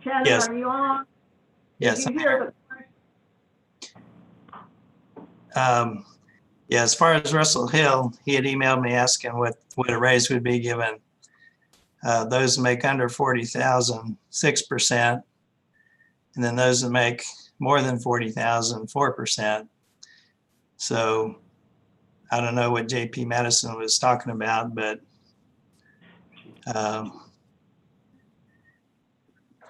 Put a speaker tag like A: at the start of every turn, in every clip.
A: Shannon,
B: Yes.
A: are you on?
B: Yes,
A: Did
B: I'm
A: you
B: here.
A: hear
B: Yeah, as far as Russell Hill, he had emailed me asking what a raise would be given. Those that make under 40,000, 6%. And then those that make more than 40,000, 4%. So I don't know what JP Madison was talking about, but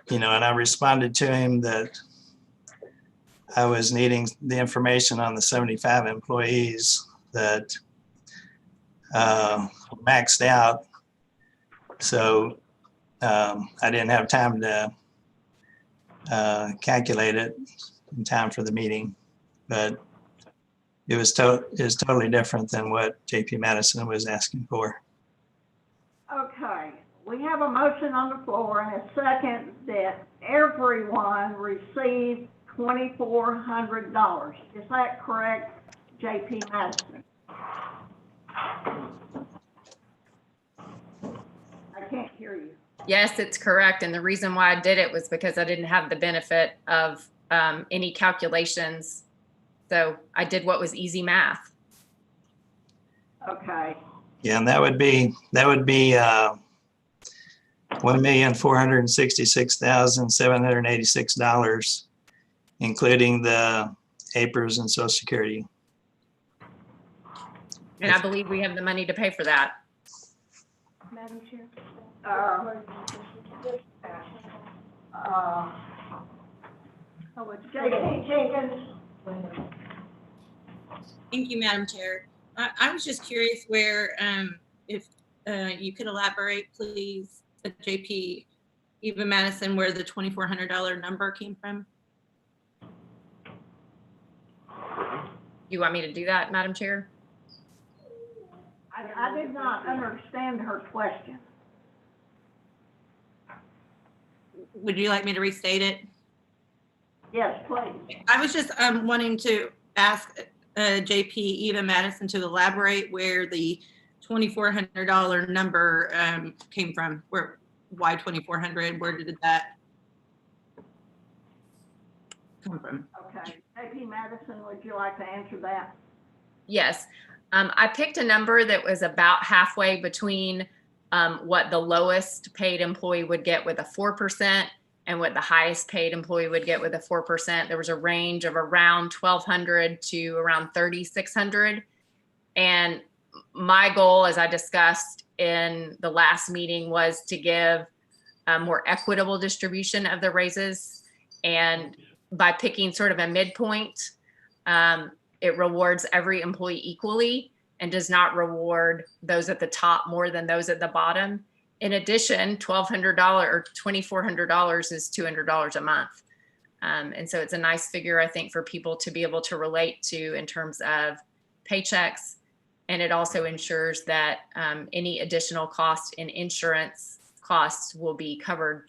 B: and I responded to him that I was needing the information on the 75 employees that maxed out. So I didn't have time to calculate it in time for the meeting, but it was totally different than what JP Madison was asking for.
A: Okay, we have a motion on the floor and a second that everyone received $2,400. Is that correct, JP Madison? I can't hear you.
C: Yes, it's correct. And the reason why I did it was because I didn't have the benefit of any calculations. So I did what was easy math.
A: Okay,
B: Yeah, and that would be $1,466,786, including the APRS and Social Security.
C: And I believe we have the money to pay for that.
D: Madam Chair.
A: JP Jenkins.
D: Thank you, Madam Chair. I was just curious where, if you could elaborate, please, JP Eva Madison, where the $2,400 number came from?
C: You want me to do that, Madam Chair?
A: I did not understand her question.
D: Would you like me to restate it?
A: Yes, please.
D: I was just wanting to ask JP Eva Madison to elaborate where the $2,400 number came from. Why 2,400? Where did that come from?
A: Okay, JP Madison, would you like to answer that?
C: Yes. I picked a number that was about halfway between what the lowest paid employee would get with a 4% and what the highest paid employee would get with a 4%. There was a range of around 1,200 to around 3,600. And my goal, as I discussed in the last meeting, was to give a more equitable distribution of the raises. And by picking sort of a midpoint, it rewards every employee equally and does not reward those at the top more than those at the bottom. In addition, $1,200 or $2,400 is $200 a month. And so it's a nice figure, I think, for people to be able to relate to in terms of paychecks. And it also ensures that any additional cost in insurance costs will be covered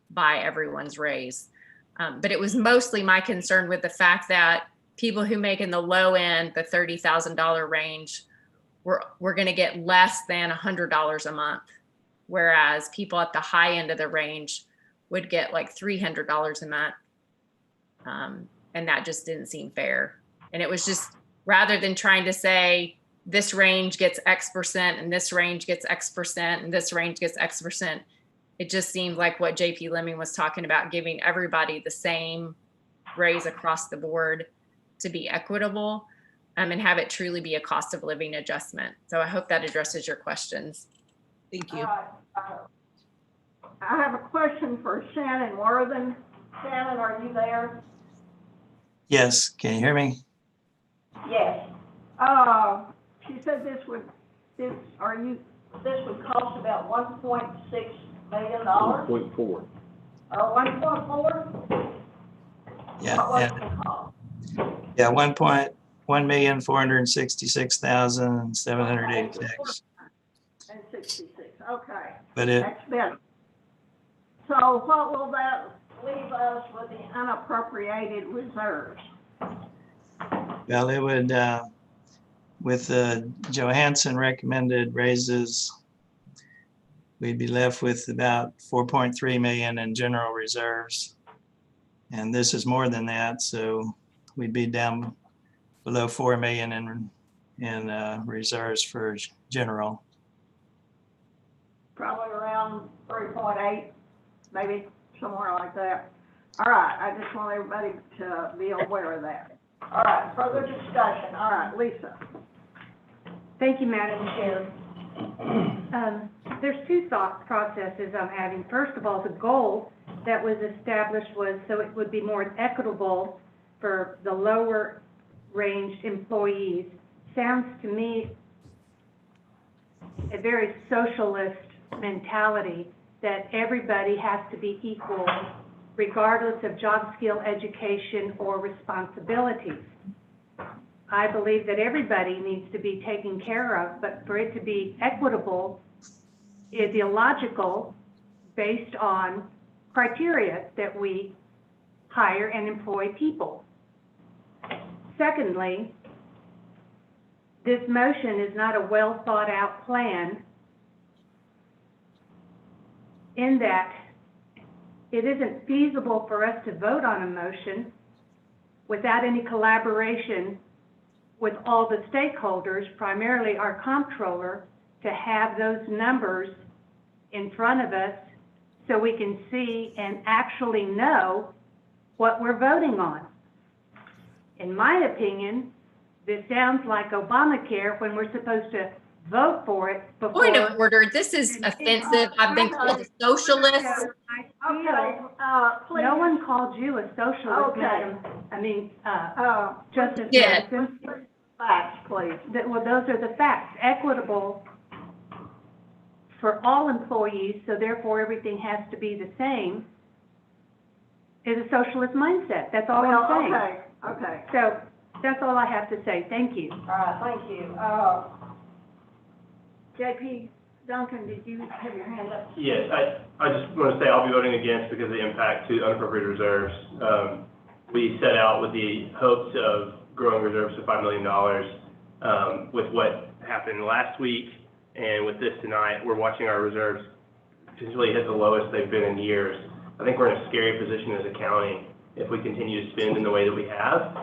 C: by everyone's raise. But it was mostly my concern with the fact that people who make in the low end, the $30,000 range, we're going to get less than $100 a month, whereas people at the high end of the range would get like $300 a month. And that just didn't seem fair. And it was just, rather than trying to say this range gets X% and this range gets X% and this range gets X%, it just seemed like what JP Lemming was talking about, giving everybody the same raise across the board to be equitable and have it truly be a cost of living adjustment. So I hope that addresses your questions.
D: Thank you.
A: I have a question for Shannon Worthen. Shannon, are you there?
B: Yes, can you hear me?
A: Yes. She said this would cost about $1.6 million?
E: 1.4.
A: Or 1.4?
B: Yeah,
A: What was
B: yeah,
A: the cost?
B: yeah, 1,166,786.
A: And 66, okay.
B: But
A: That's better. So what will that leave us with the unappropriated reserves?
B: well, it would, with the Johansson recommended raises, we'd be left with about 4.3 million in general reserves. And this is more than that, so we'd be down below 4 million in reserves for general.
A: Probably around 3.8, maybe somewhere like that. All right, I just want everybody to be aware of that. All right, further discussion. All right, Lisa.
E: Thank you, Madam Chair. There's two thought processes I'm having. First of all, the goal that was established was so it would be more equitable for the lower ranged employees. Sounds to me a very socialist mentality that everybody has to be equal regardless of job skill, education, or responsibilities. I believe that everybody needs to be taken care of, but for it to be equitable is illogical based on criteria that we hire and employ people. Secondly, this motion is not a well thought out plan in that it isn't feasible for us to vote on a motion without any collaboration with all the stakeholders, primarily our comptroller, to have those numbers in front of us so we can see and actually know what we're voting on. In my opinion, this sounds like Obamacare when we're supposed to vote for it before.
C: Point of order, this is offensive. I've been called a socialist.
A: Okay, please.
E: No one called you a socialist,
A: Okay.
E: madam. I mean, Justice
C: Yeah.
E: Madison.
A: Facts, please.
E: Well, those are the facts. Equitable for all employees, so therefore everything has to be the same, is a socialist mindset. That's all I'm saying.
A: Well, okay.
E: So that's all I have to say. Thank you.
A: All right, thank you. JP Duncan, did you have your hand up?
F: Yes, I just want to say I'll be voting against because of the impact to unappropriated reserves. We set out with the hopes of growing reserves to $5 million. With what happened last week and with this tonight, we're watching our reserves potentially hit the lowest they've been in years. I think we're in a scary position as a county if we continue to spend in the way that we have.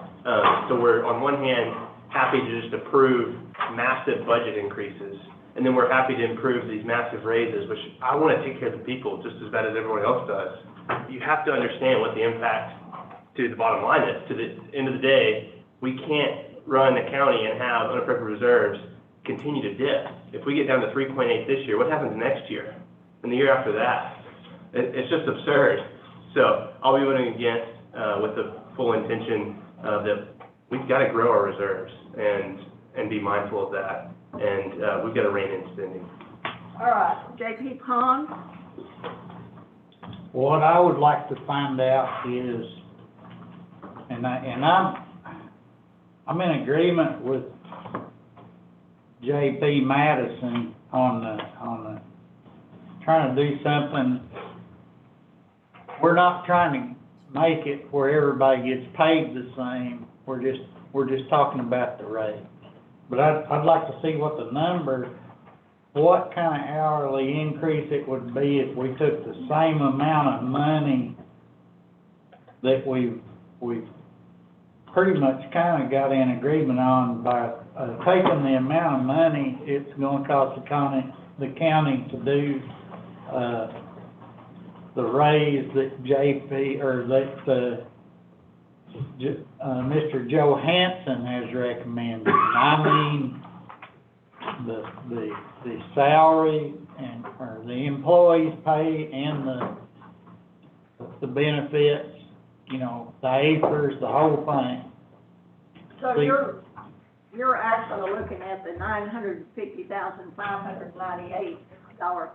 F: So we're, on one hand, happy to just approve massive budget increases. And then we're happy to improve these massive raises, which I want to take care of the people just as bad as everyone else does. You have to understand what the impact to the bottom line is. To the end of the day, we can't run the county and have unappropriated reserves continue to dip. If we get down to 3.8 this year, what happens next year? And the year after that? It's just absurd. So I'll be voting against with the full intention that we've got to grow our reserves and be mindful of that. And we've got to rein in spending.
A: All right, JP Pond?
G: What I would like to find out is, and I'm in agreement with J.P. Madison on the trying to do something. We're not trying to make it where everybody gets paid the same. We're just talking about the rate. But I'd like to see what the number, what kind of hourly increase it would be if we took the same amount of money that we've pretty much kind of got in agreement on by taking the amount of money it's going to cost the county to do the raise that JP or that Mr. Joe Hanson has recommended. I mean, the salary or the employees' pay and the benefits, you know, the APRs, the whole thing.
A: So
G: See-
A: you're actually looking at the $950,598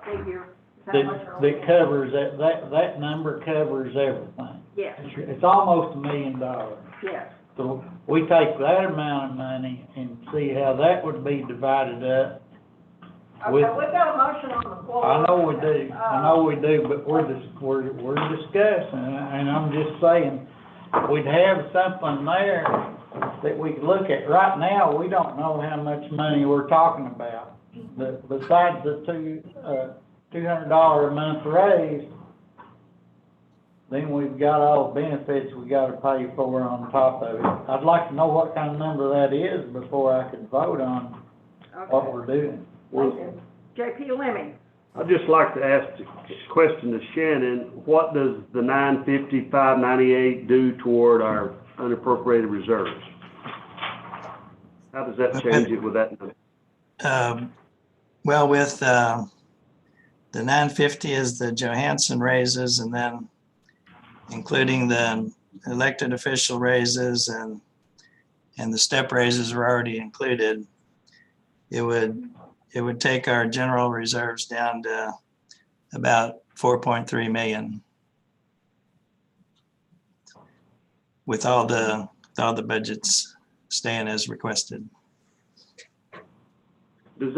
A: figure. Is that what you're looking
G: That
A: at?
G: covers, that number covers everything.
A: Yes,
G: It's almost $1 million.
A: yes.
G: So we take that amount of money and see how that would be divided up.
A: Okay,
G: With-
A: we've got a motion on the floor.
G: I know we do, but we're discussing, and I'm just saying, we'd have something there that we could look at. Right now, we don't know how much money we're talking about. Besides the two, $200 a month raise, then we've got all the benefits we gotta pay for on top of it. I'd like to know what kind of number that is before I could vote on what
A: Okay.
G: we're doing.
A: Thank you. JP Lemon.
H: I'd just like to ask a question to Shannon. What does the 950, 598 do toward our unappropriated reserves? How does that change it with that number?
B: Well, with the 950 is the Johansson raises, and then including the elected official raises and the step raises are already included. It would take our general reserves down to about 4.3 million. With all the budgets staying as requested.
H: Do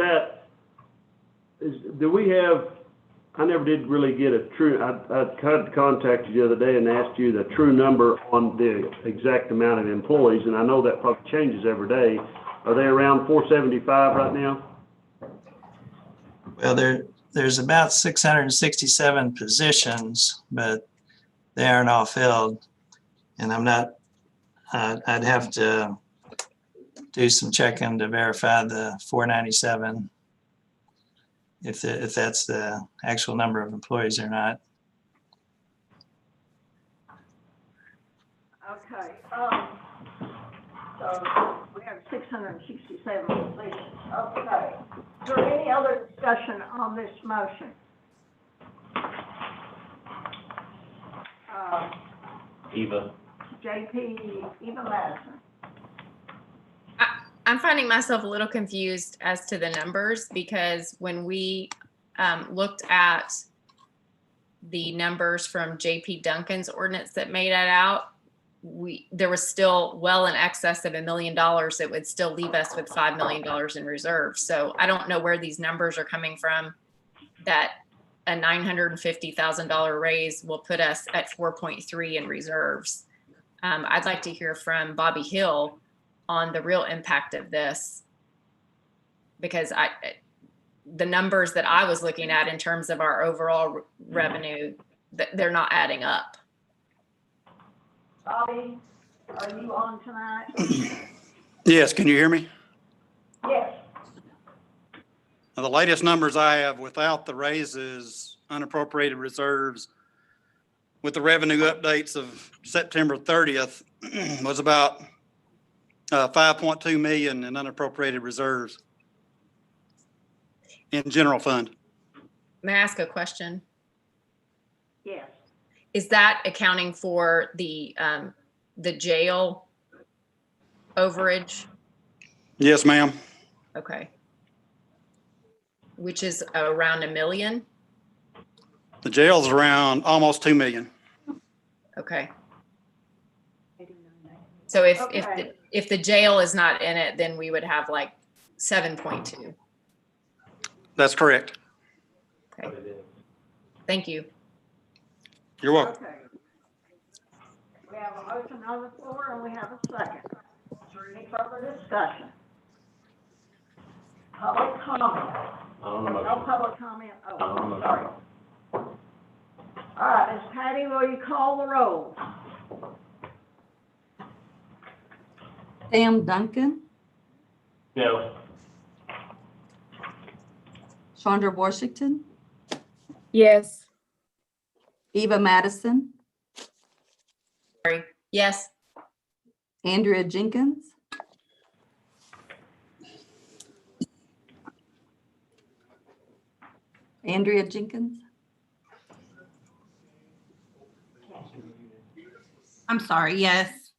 H: we have, I never did really get a true, I tried to contact you the other day and asked you the true number on the exact amount of employees, and I know that probably changes every day. Are they around 475 right now?
B: Well, there's about 667 positions, but they aren't all filled. And I'm not, I'd have to do some checking to verify the 497, if that's the actual number of employees or not.
A: Okay, so we have 667 positions. Okay. Is there any other discussion on this motion?
F: Eva.
A: JP, Eva Madison.
C: I'm finding myself a little confused as to the numbers because when we looked at the numbers from JP Duncan's ordinance that made that out, there was still well in excess of $1 million that would still leave us with $5 million in reserves. So I don't know where these numbers are coming from, that a $950,000 raise will put us at 4.3 in reserves. I'd like to hear from Bobby Hill on the real impact of this, because the numbers that I was looking at in terms of our overall revenue, they're not adding up.
A: Bobby, are you on tonight?
I: Yes, can you hear me?
A: Yes.
I: Now, the latest numbers I have without the raises, unappropriated reserves, with the revenue updates of September 30th was about 5.2 million in unappropriated reserves in general fund.
C: May I ask a question?
A: Yes.
C: Is that accounting for the jail overage?
I: Yes, ma'am.
C: Okay. Which is around $1 million?
I: The jail's around almost 2 million.
C: Okay. So if
A: Okay.
C: if the jail is not in it, then we would have like 7.2.
I: That's correct.
C: Okay. Thank you.
I: You're welcome.
A: Okay. We have a motion on the floor and we have a second. Is there any further discussion? Public comment? No public comment? Oh, sorry. All right, Ms. Patty, will you call the roll?
J: Sam Duncan,
F: No.
J: Chandra Washington,
K: Yes.
J: Eva Madison,
C: Yes.
J: Andrea Jenkins, Andrea Jenkins,
D: I'm sorry, yes.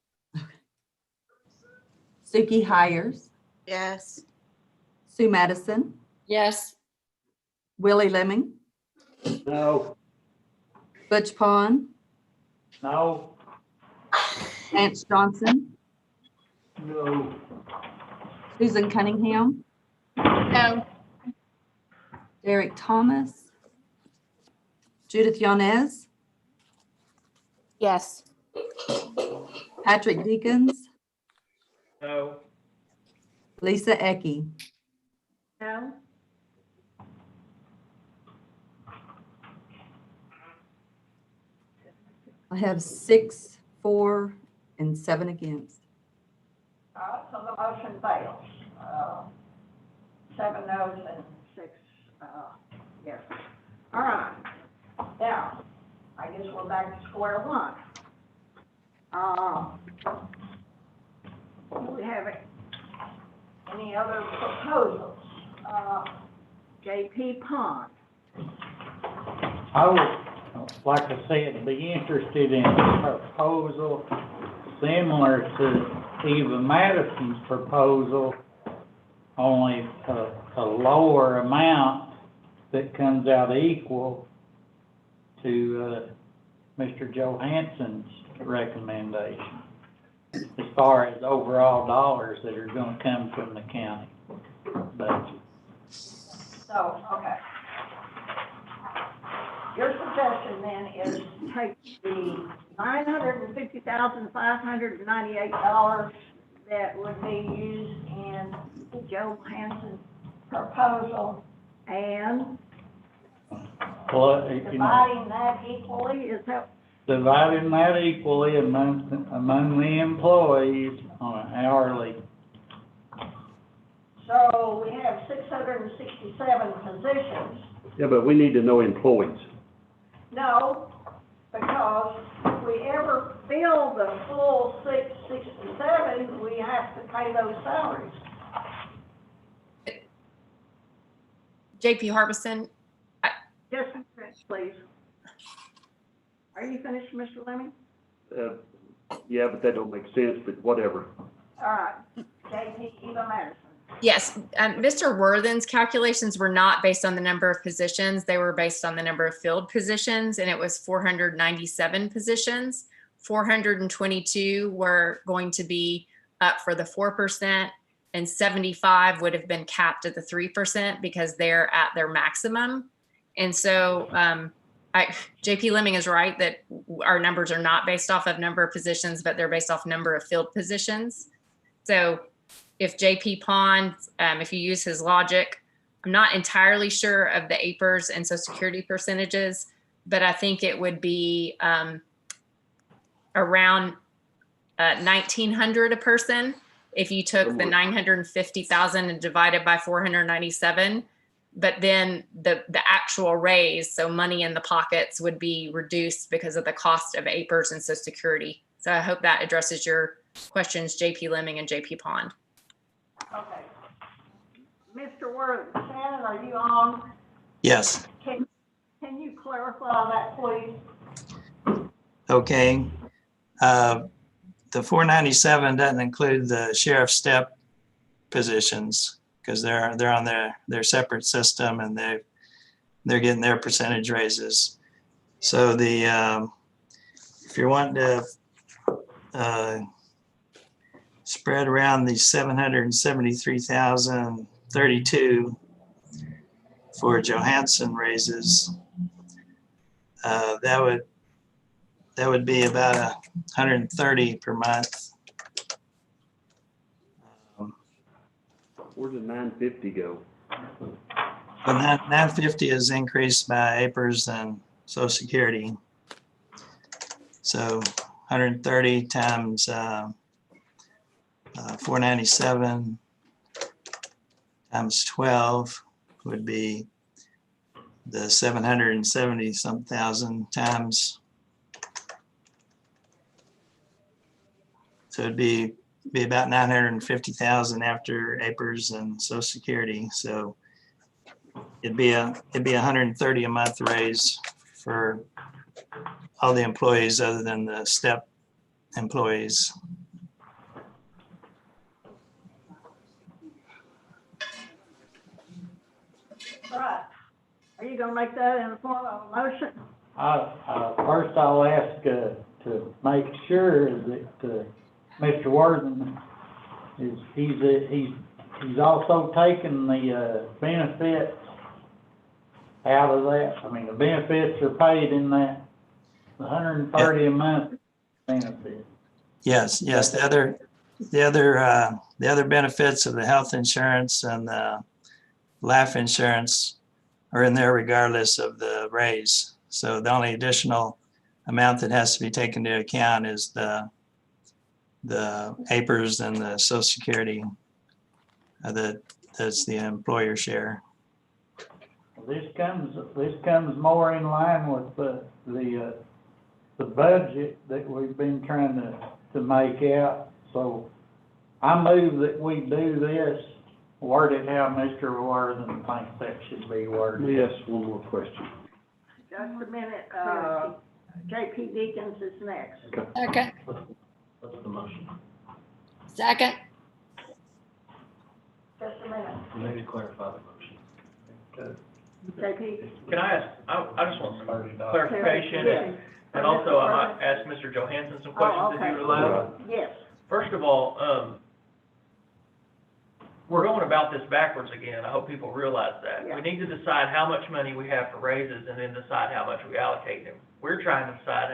J: Suki Hires,
K: Yes.
J: Sue Madison,
K: Yes.
J: Willie Lemming,
H: No.
J: Butch Pond,
G: No,
J: Lance Johnson,
H: No.
J: Susan Cunningham,
K: No.
J: Derek Thomas, Judith Yanez,
K: Yes.
J: Patrick Deacons,
G: no,
J: Lisa Ecke.
A: No?
J: I have 6 for, and 7 against.
A: All right, so the motion fails. 7 noes and 6, yes. All right, now, I guess we're back to square one. Do we have any other proposals? J.P. Pond.
G: I would, like I said, be interested in a proposal similar to Eva Madison's proposal, only a lower amount that comes out equal to Mr. Johansson's recommendation, as far as overall dollars that are gonna come from the county budget.
A: So, okay. Your suggestion then is take the $950,598 that would be used in Joe Hanson's proposal and
G: Well, you know,
A: dividing that equally, is that,
G: dividing that equally among the employees on an hourly.
A: so we have 667 positions.
H: Yeah, but we need to know employees.
A: No, because if we ever fill the full 667, we have to pay those salaries.
C: JP Harbison,
A: Just a minute, please. Are you finished, Mr. Lemon?
H: Yeah, but that don't make sense, but whatever.
A: All right, J.P. Eva Madison.
C: yes, Mr. Worthen's calculations were not based on the number of positions. They were based on the number of filled positions, and it was 497 positions. 422 were going to be up for the 4%, and 75 would have been capped at the 3% because they're at their maximum. And so JP Lemming is right that our numbers are not based off of number of positions, but they're based off number of filled positions. So if JP Pond, if you use his logic, I'm not entirely sure of the APRS and Social Security percentages, but I think it would be around 1,900 a person if you took the 950,000 and divided by 497. But then the actual raise, so money in the pockets, would be reduced because of the cost of APRS and Social Security. So I hope that addresses your questions, JP Lemming and JP Pond.
A: Okay. Mr. Worthen, Shannon, are you on?
B: Yes,
A: Can you clarify that, please?
B: okay. The 497 doesn't include the sheriff's step positions because they're on their separate system and they're getting their percentage raises. So the if you're wanting to spread around the 773,032 for Johansson raises, that would be about 130 per month.
H: Where did 950 go?
B: But that 950 is increased by APRS and Social Security. So 130 times 497 times 12 would be the 770 some thousand times. So it'd be about 950,000 after APRS and Social Security. So it'd be 130 a month raise for all the employees other than the step employees.
A: Right. Are you gonna make that in the form of a motion?
G: First I'll ask to make sure that Mr. Worthen he's also taking the benefits out of that. I mean, the benefits are paid in that, the 130 a month benefit.
B: Yes, the other benefits of the health insurance and the life insurance are in there regardless of the raise. So the only additional amount that has to be taken into account is the APRS and the Social Security. That's the employer share.
G: This comes more in line with the budget that we've been trying to make out. So I move that we do this, word it how Mr. Worthing thinks that should be worded.
H: Let me ask one more question.
A: Just a minute, JP Deacons is next.
K: Second.
F: What's the motion?
K: Second.
A: Just a minute.
F: We need to clarify the motion.
A: JP?
L: Can I ask, I just want some clarification,
A: Yes.
L: and also I might ask Mr. Johansson some questions if you're allowed.
A: Yes.
L: First of all, we're going about this backwards again. I hope people realize that.
A: Yeah.
L: We need to decide how much money we have for raises and then decide how much we allocate them. We're trying to decide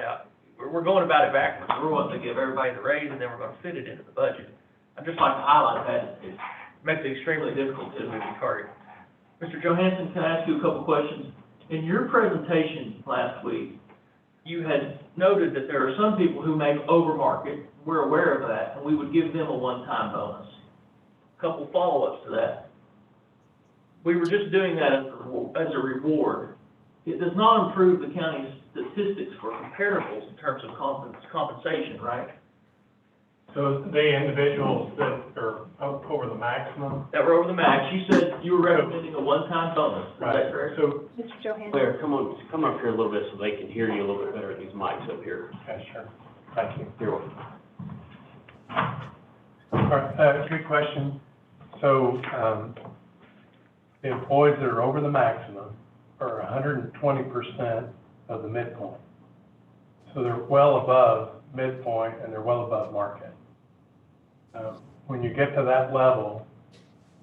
L: we're going about it backwards. We're wanting to give everybody the raise and then we're going to fit it into the budget. I'd just like to highlight that. It makes it extremely difficult to move the target. Mr. Johansson, can I ask you a couple questions? In your presentation last week, you had noted that there are some people who make over market. We're aware of that, and we would give them a one-time bonus. Couple follow-ups to that. We were just doing that as a reward. It does not improve the county's statistics for comparables in terms of compensation, right?
M: So the individuals that are over the maximum.
L: That were over the max, you said you were recommending a one-time bonus, is that correct?
M: So,
E: Mr. Johansson?
F: Claire, come up here a little bit so they can hear you a little bit better at these mics up here.
M: okay, sure. Thank you.
F: You're welcome.
M: All right, good question. So, the employees that are over the maximum are 120% of the midpoint. So they're well above midpoint and they're well above market. When you get to that level,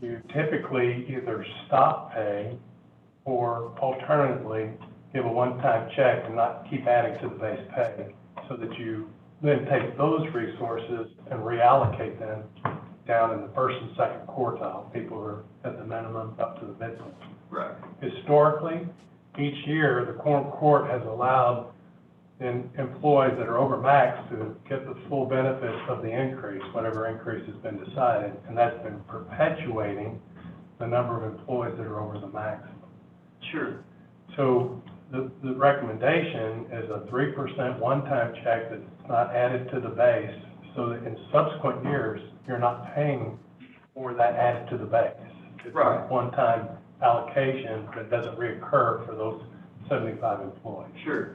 M: you typically either stop pay or alternatively give a one-time check and not keep adding to the base pay, so that you then take those resources and reallocate them down in the first and second quartile, people who are at the minimum up to the midpoint.
L: Right.
M: Historically, each year, the court has allowed employees that are over max to get the full benefits of the increase, whatever increase has been decided, and that's been perpetuating the number of employees that are over the maximum.
L: Sure.
M: So the recommendation is a 3% one-time check that's not added to the base, so that in subsequent years, you're not paying for that added to the base. It's a
L: Right.
M: one-time allocation that doesn't reoccur for those 75 employees.
L: Sure.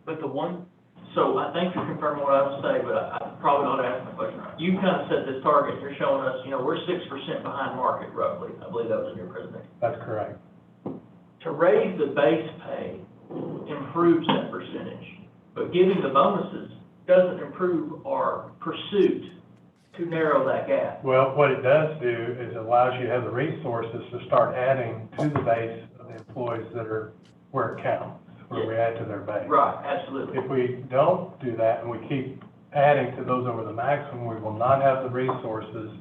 L: But so I think you're confirming what I was saying, but I probably ought to ask my question. You kind of set this target, you're showing us, we're 6% behind market roughly. I believe that was in your presentation.
M: That's correct.
L: To raise the base pay improves that percentage, but giving the bonuses doesn't improve our pursuit to narrow that gap.
M: Well, what it does do is it allows you to have the resources to start adding to the base of the employees that are where it counts, where we add to their base.
L: Right, absolutely.
M: If we don't do that and we keep adding to those over the maximum, we will not have the resources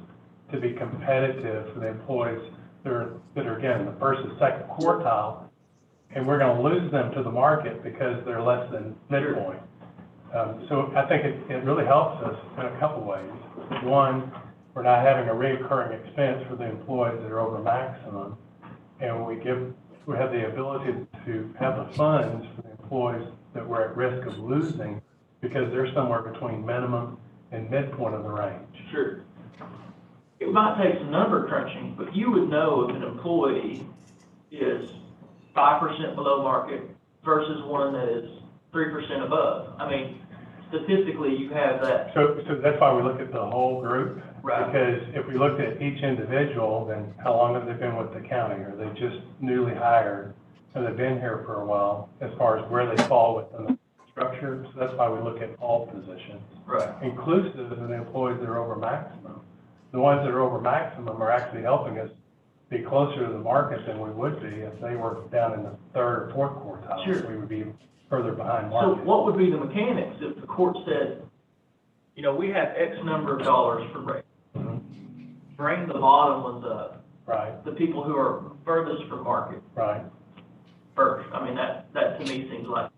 M: to be competitive for the employees that are again, in the first and second quartile, and we're gonna lose them to the market because they're less than midpoint. So I think it really helps us in a couple ways. One, we're not having a recurring expense for the employees that are over maximum, and we have the ability to have the funds for the employees that we're at risk of losing because they're somewhere between minimum and midpoint of the range.
L: Sure. It might take some number crunching, but you would know if an employee is 5% below market versus one that is 3% above. I mean, statistically, you have that.
M: So that's why we look at the whole group.
L: Right.
M: Because if we looked at each individual, then how long have they been with the county? Are they just newly hired? Have they been here for a while as far as where they fall within the structure? So that's why we look at all positions.
L: Right.
M: Inclusive of the employees that are over maximum. The ones that are over maximum are actually helping us be closer to the market than we would be if they were down in the third or fourth quartile.
L: Sure.
M: We would be further behind
L: So
M: market.
L: what would be the mechanics if the court said, we have X number of dollars for rate?
M: Mhm.
L: Bring the bottom ones up,
M: Right,
L: the people who are furthest from market
M: right.
L: first. I mean, that to me seems like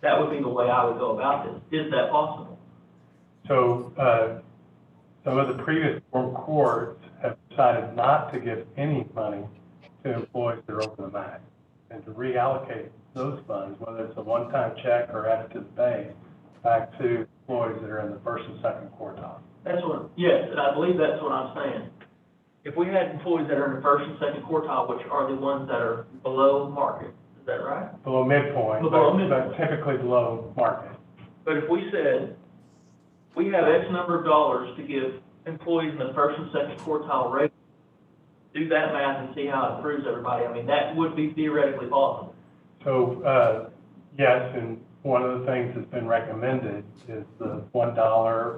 L: That would be the way I would go about this. Is that possible?
M: So, some of the previous four courts have decided not to give any money to employees that are over the max, and to reallocate those funds, whether it's a one-time check or added to the base, back to employees that are in the first and second quartile.
L: That's what, yes, and I believe that's what I'm saying. If we had employees that are in the first and second quartile, which are the ones that are below market, is that right?
M: Below midpoint,
L: Below
M: but typically below market.
L: But if we said, we have X number of dollars to give employees in the first and second quartile rate, do that math and see how it improves everybody. I mean, that would be theoretically possible.
M: So, yes, and one of the things that's been recommended is the $1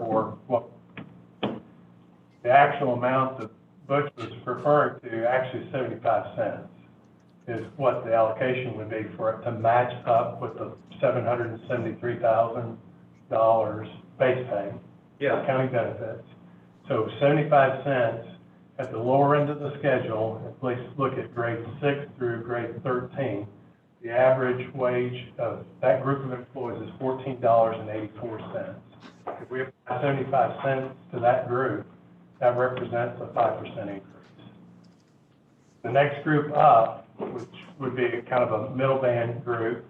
M: or what, the actual amount that Butch was referring to, actually 75 cents is what the allocation would be for it to match up with the $773,000 base pay.
L: Yeah.
M: County benefits. So 75 cents at the lower end of the schedule, if we look at grade 6 through grade 13, the average wage of that group of employees is $14.84. If we apply 75 cents to that group, that represents a 5% increase. The next group up, which would be kind of a middle band group,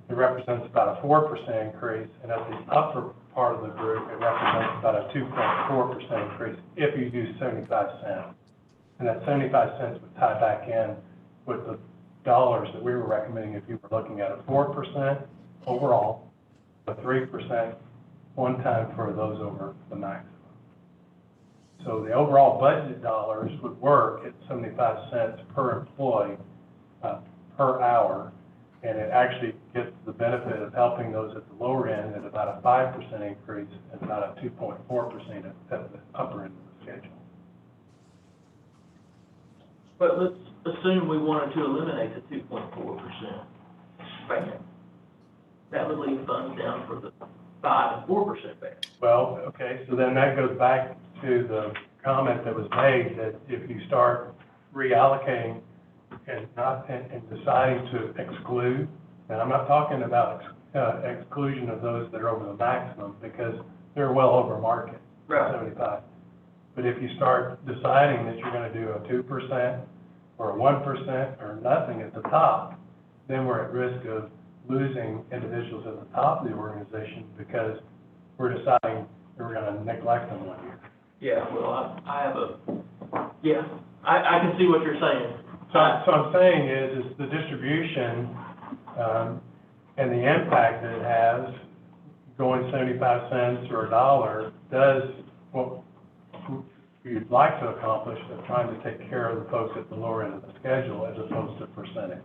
M: it represents about a 4% increase, and at the upper part of the group, it represents about a 2.4% increase if you use 75 cents. And that 75 cents would tie back in with the dollars that we were recommending if you were looking at a 4% overall, a 3% one time for those over the maximum. So the overall budget dollars would work at 75 cents per employee per hour, and it actually gets the benefit of helping those at the lower end at about a 5% increase and about a 2.4% at the upper end of the schedule.
L: But let's assume we wanted to eliminate the 2.4% band. That would leave funds down for the 5 and 4% band.
M: Well, okay, so then that goes back to the comment that was made that if you start reallocating and deciding to exclude, and I'm not talking about exclusion of those that are over the maximum because they're well over market,
L: Right.
M: 75. But if you start deciding that you're going to do a 2% or a 1% or nothing at the top, then we're at risk of losing individuals at the top of the organization because we're deciding that we're going to neglect them one year.
L: Yeah, well, I have I can see what you're saying.
M: So I'm saying is the distribution, and the impact that it has, going 75 cents or $1 does what you'd like to accomplish of trying to take care of the folks at the lower end of the schedule as opposed to percentage.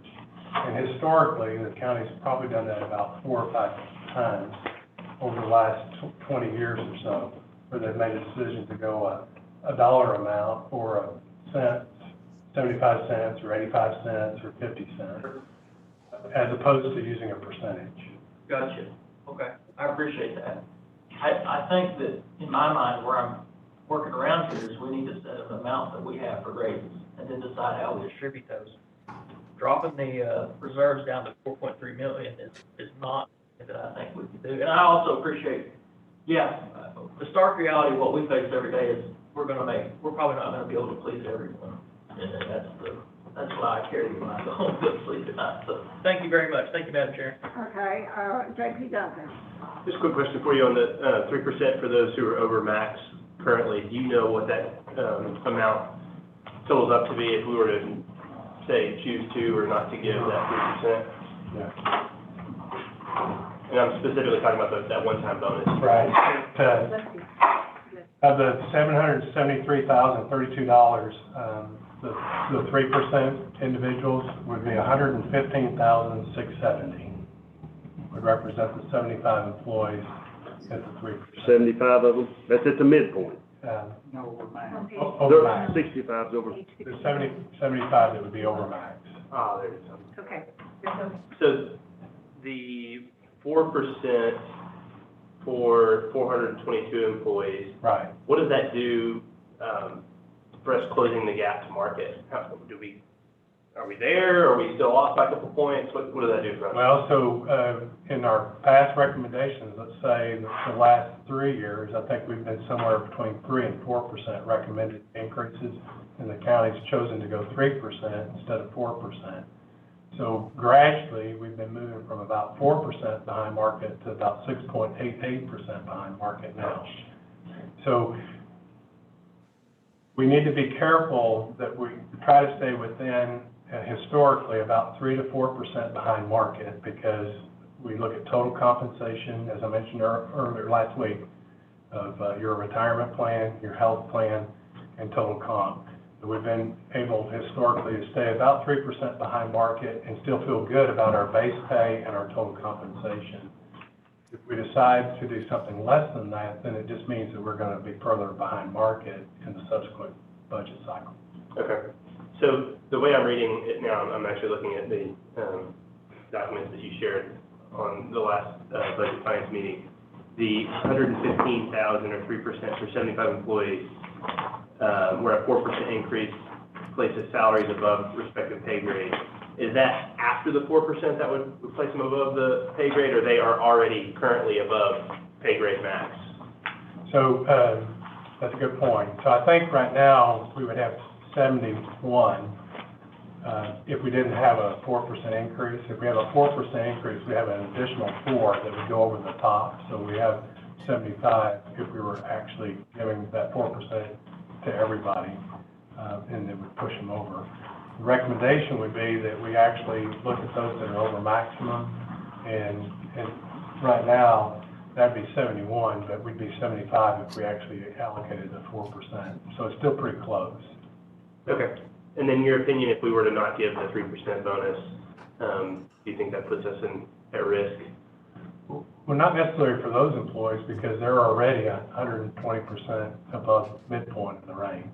M: And historically, the county's probably done that about 4 or 5 times over the last 20 years or so, where they've made a decision to go a dollar amount or a cent, 75 cents or 85 cents or 50 cents, as opposed to using a percentage.
L: Gotcha. Okay, I appreciate that. I think that in my mind, where I'm working around here is we need to set an amount that we have for raises and then decide how we distribute those. Dropping the reserves down to 4.3 million is not something that I think we can do. And I also appreciate, the stark reality of what we face every day is we're probably not gonna be able to please everyone. And that's why I carry when I go home to sleep at night. So thank you very much. Thank you, Madam Chair.
A: Okay, J.P. Duncan.
F: Just a quick question for you on the 3% for those who are over max currently. Do you know what that amount totals up to be if we were to, say, choose to or not to give that 3%?
M: Yeah.
F: And I'm specifically talking about that one-time bonus.
M: Right. Of the $773,032, the 3% individuals would be $115,670. Would represent the 75 employees at the 3%.
H: 75 of them, that's at the midpoint.
M: No, over max.
E: Okay.
M: Over max.
H: 65's over.
M: There's 75 that would be over max.
F: Ah, there it is.
E: Okay.
F: So the 4% for 422 employees,
M: Right.
F: what does that do for us closing the gap to market? How do we are we there? Are we still off by a couple points? What does that do for us?
M: Well, so, in our past recommendations, let's say the last 3 years, I think we've been somewhere between 3 and 4% recommended increases, and the county's chosen to go 3% instead of 4%. So gradually, we've been moving from about 4% behind market to about 6.88% behind market now. So we need to be careful that we try to stay within historically about 3 to 4% behind market, because we look at total compensation, as I mentioned earlier last week, of your retirement plan, your health plan, and total comp. We've been able historically to stay about 3% behind market and still feel good about our base pay and our total compensation. If we decide to do something less than that, then it just means that we're going to be further behind market in the subsequent budget cycle.
F: Okay. So the way I'm reading it now, I'm actually looking at the documents that you shared on the last budget finance meeting. The 115,000 or 3% for 75 employees, where a 4% increase places salaries above respective pay grade. Is that after the 4% that would place them above the pay grade, or they are already currently above pay grade max?
M: So that's a good point. So I think right now we would have 71 if we didn't have a 4% increase. If we have a 4% increase, we have an additional 4 that would go over the top. So we have 75 if we were actually giving that 4% to everybody, and it would push them over. The recommendation would be that we actually look at those that are over maximum, and right now, that'd be 71, but we'd be 75 if we actually allocated the 4%. So it's still pretty close.
F: Okay. And then your opinion, if we were to not give the 3% bonus, do you think that puts us at risk?
M: Well, not necessarily for those employees, because they're already 120% above midpoint of the range.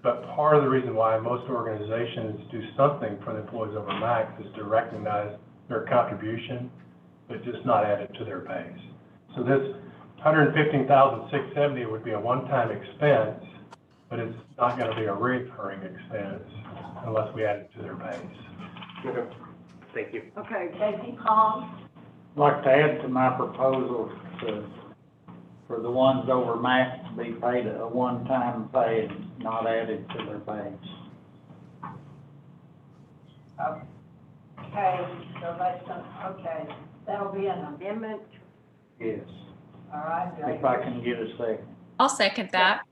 M: But part of the reason why most organizations do something for the employees over max is to recognize their contribution, but just not add it to their base. So this $115,670 would be a one-time expense, but it's not going to be a recurring expense unless we add it to their base.
F: Okay. Thank you.
A: Okay, J.P. Pong?
G: I'd like to add to my proposal for the ones over max to be paid a one-time pay and not added to their base.
A: Okay, so okay, that'll be an amendment,
G: Yes,
A: all right?
G: if I can get a second.
C: I'll second that.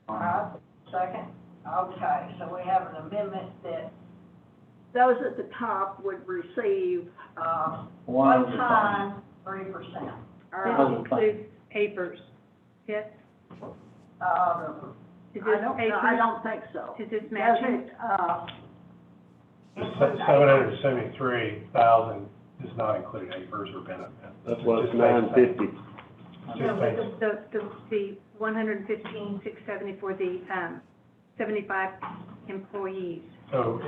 A: All right, second, okay, so we have an amendment that those at the top would receive,
G: One of the
A: one-time 3%. All
E: This
A: right.
E: includes papers. Yes? Is this
A: I
E: papers?
A: don't think so.
E: Is this
A: Does
E: matching?
A: it,
M: $773,000 does not include APRS or benefits.
H: That's why it's
M: Just base pay.
H: 950.
E: No,
M: Just
E: but the 115,670 for the 75 employees.
M: So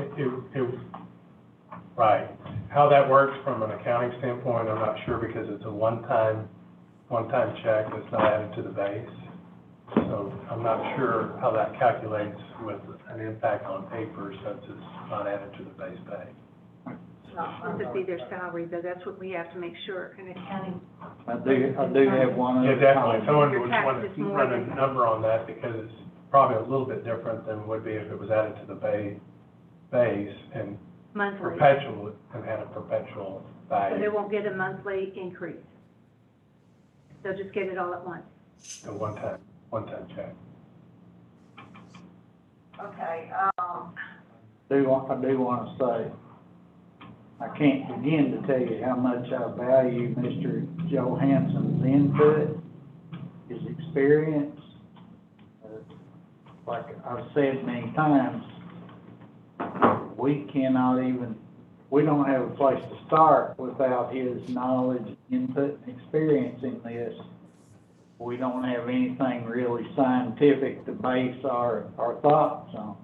M: right. How that works from an accounting standpoint, I'm not sure, because it's a one-time check that's not added to the base. So I'm not sure how that calculates with an impact on papers, since it's not added to the base pay.
E: It would be their salary, though, that's what we have to make sure in accounting.
G: I do have one
M: Yeah,
G: other
M: definitely.
G: comment.
M: Someone
E: Your
M: would
E: tax
M: want
E: is
M: to
E: more
M: run
E: than-
M: a number on that, because it's probably a little bit different than would be if it was added to the base and
E: Monthly,
M: perpetual, and had a perpetual
E: so they
M: value,
E: won't get a monthly increase. They'll just get it all at once.
M: a one-time check.
A: okay,
G: I do want to say, I can't begin to tell you how much I value Mr. Johansson's input, his experience. Like I've said many times, we don't have a place to start without his knowledge, input, and experience in this. We don't have anything really scientific to base our thoughts on.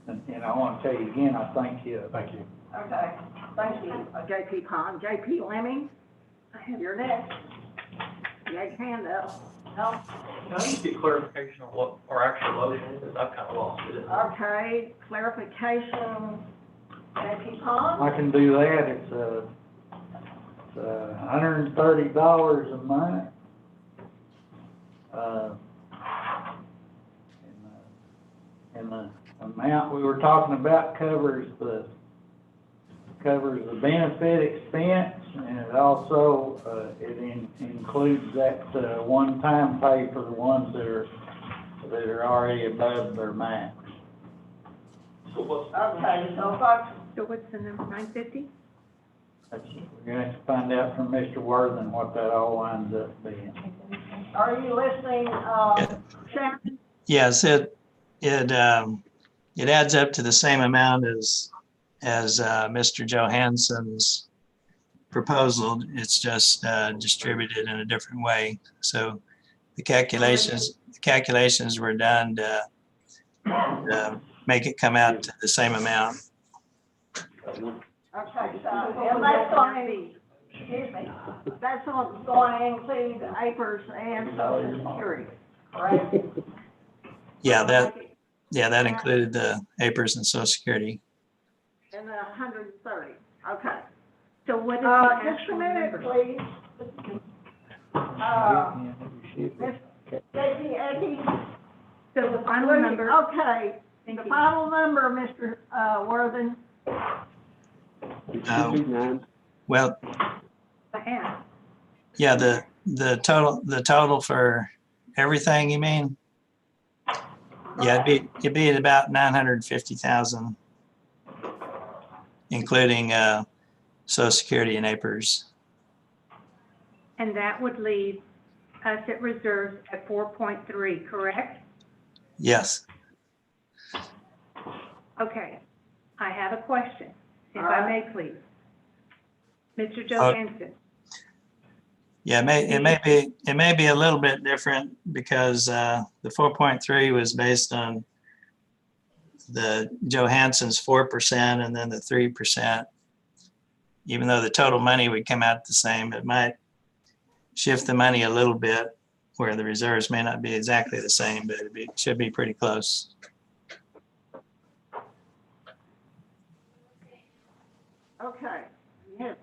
G: And I want to tell you again, I thank you.
M: Thank you.
A: okay, thank you, J.P. Pong. J.P. Lemming, you're next. You had your hand up. No?
L: Can I just get clarification on what our actual motion is? I've kind of lost it.
A: Okay, clarification, J.P. Pond?
G: I can do that. It's $130 a month. And the amount we were talking about covers the benefit expense, and it also, includes that, one-time pay for the ones that are already above their max.
L: So what's?
A: Okay, so what,
E: So what's the number, 950?
G: We're gonna have to find out from Mr. Worthing what that all winds up being.
A: are you listening, Shannon?
B: Yes, it adds up to the same amount as Mr. Johansson's proposal. It's just distributed in a different way. So the calculations were done to make it come out to the same amount.
A: Okay, so, and that's going, excuse me, that's going to include APRS and Social Security, correct?
B: Yeah, that included the APRS and Social Security.
A: And 130, okay.
E: So what is the
A: Just a
E: actual
A: minute,
E: number?
A: please. Ms. J.P. Eckes?
E: So the final number,
A: Okay,
E: thank
A: the
E: you.
A: final number, Mr. Worthing,
B: Well,
E: I am.
B: yeah, the total for everything, you mean? Yeah, it'd be at about 950,000, including Social Security and APRS.
E: And that would leave us at reserves at 4.3, correct?
B: Yes.
E: Okay, I have a question, if
A: All
E: I
A: right.
E: may please. Mr. Johansson,
B: Yeah, it may be a little bit different because the 4.3 was based on the Johansson's 4% and then the 3%. Even though the total money would come out the same, it might shift the money a little bit where the reserves may not be exactly the same, but it should be pretty close.
A: okay. Yes,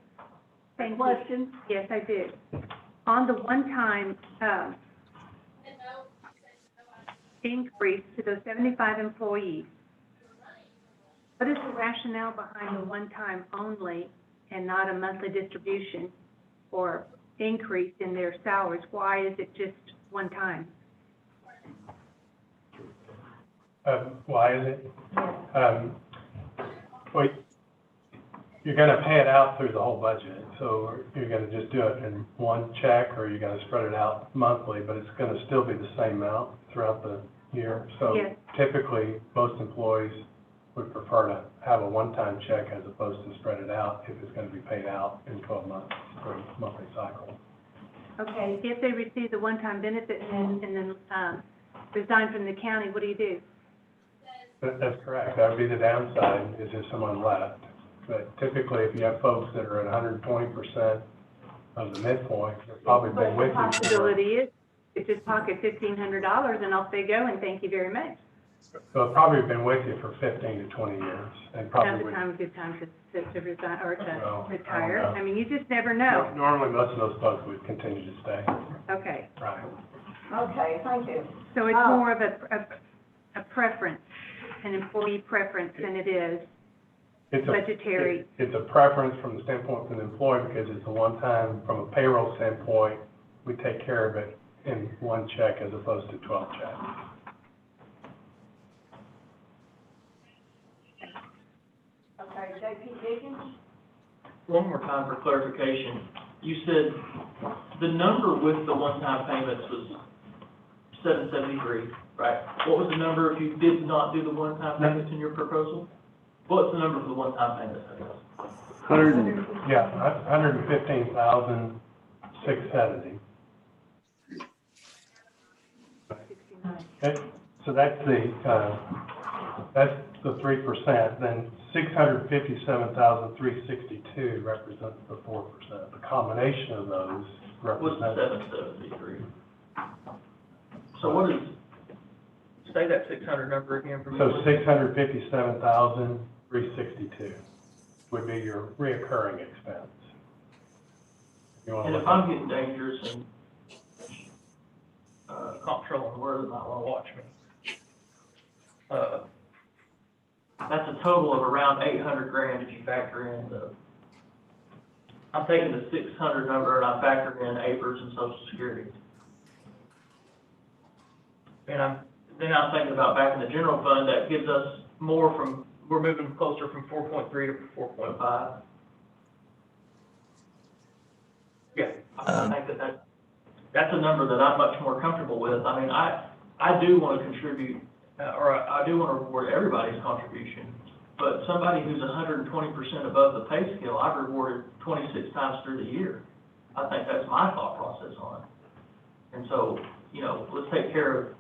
E: thank you.
A: question?
E: Yes, I did. On the one-time, increase to those 75 employees, what is the rationale behind the one-time only and not a monthly distribution or increase in their salaries? Why is it just one time?
M: Why is it? Well, you're gonna pay it out through the whole budget, so you're gonna just do it in one check, or you're gonna spread it out monthly, but it's gonna still be the same amount throughout the year. So
E: Yes.
M: typically, most employees would prefer to have a one-time check as opposed to spread it out if it's gonna be paid out in 12 months for a monthly cycle.
E: Okay, if they receive the one-time benefit and then resign from the county, what do you do?
M: That's correct. That would be the downside, is if someone left. But typically, if you have folks that are at 120% of the midpoint, they've probably been with you. for-
E: Possibility is, they just pocket $1,500 and off they go, and thank you very much.
M: So they've probably been with you for 15 to 20 years, and probably
E: Now's the
M: would.
E: time, a good time to resign, or
M: Well,
E: to
M: I don't
E: retire.
M: know.
E: I mean, you just never know.
M: Normally, most of those folks would continue to stay.
E: Okay,
M: Right.
A: Okay, thank you.
E: so it's
A: Oh.
E: more of a preference, an employee preference than it is
M: It's a-
E: budgetary.
M: It's a preference from the standpoint of the employee, because it's a one-time, from a payroll standpoint, we take care of it in one check as opposed to 12 checks.
A: Okay, J.P. Diggins?
L: One more time for clarification. You said the number with the one-time payments was 773, right? What was the number if you did not do the one-time payments in your proposal? What's the number for the one-time payments?
M: Yeah, 115,670. Okay, so that's the 3%, then 657,362 represents the 4%. The combination of those
L: What's the
M: represents
L: 773? So what is, say that 600 number again for me.
M: So 657,362 would be your reoccurring expense. You wanna
L: And
M: look
L: if I'm getting dangerous and, controlling the word, might wanna watch me. That's a total of around 800 grand if you factor in I'm taking the 600 number and I'm factoring in APRS and Social Security. And I'm thinking about back in the general fund, that gives us more we're moving closer from 4.3 to 4.5. Yeah, I think that's a number that I'm much more comfortable with. I mean, I do want to contribute, or I do want to reward everybody's contribution, but somebody who's 120% above the pay scale, I've rewarded 26 times through the year. I think that's my thought process on it. And so, let's take care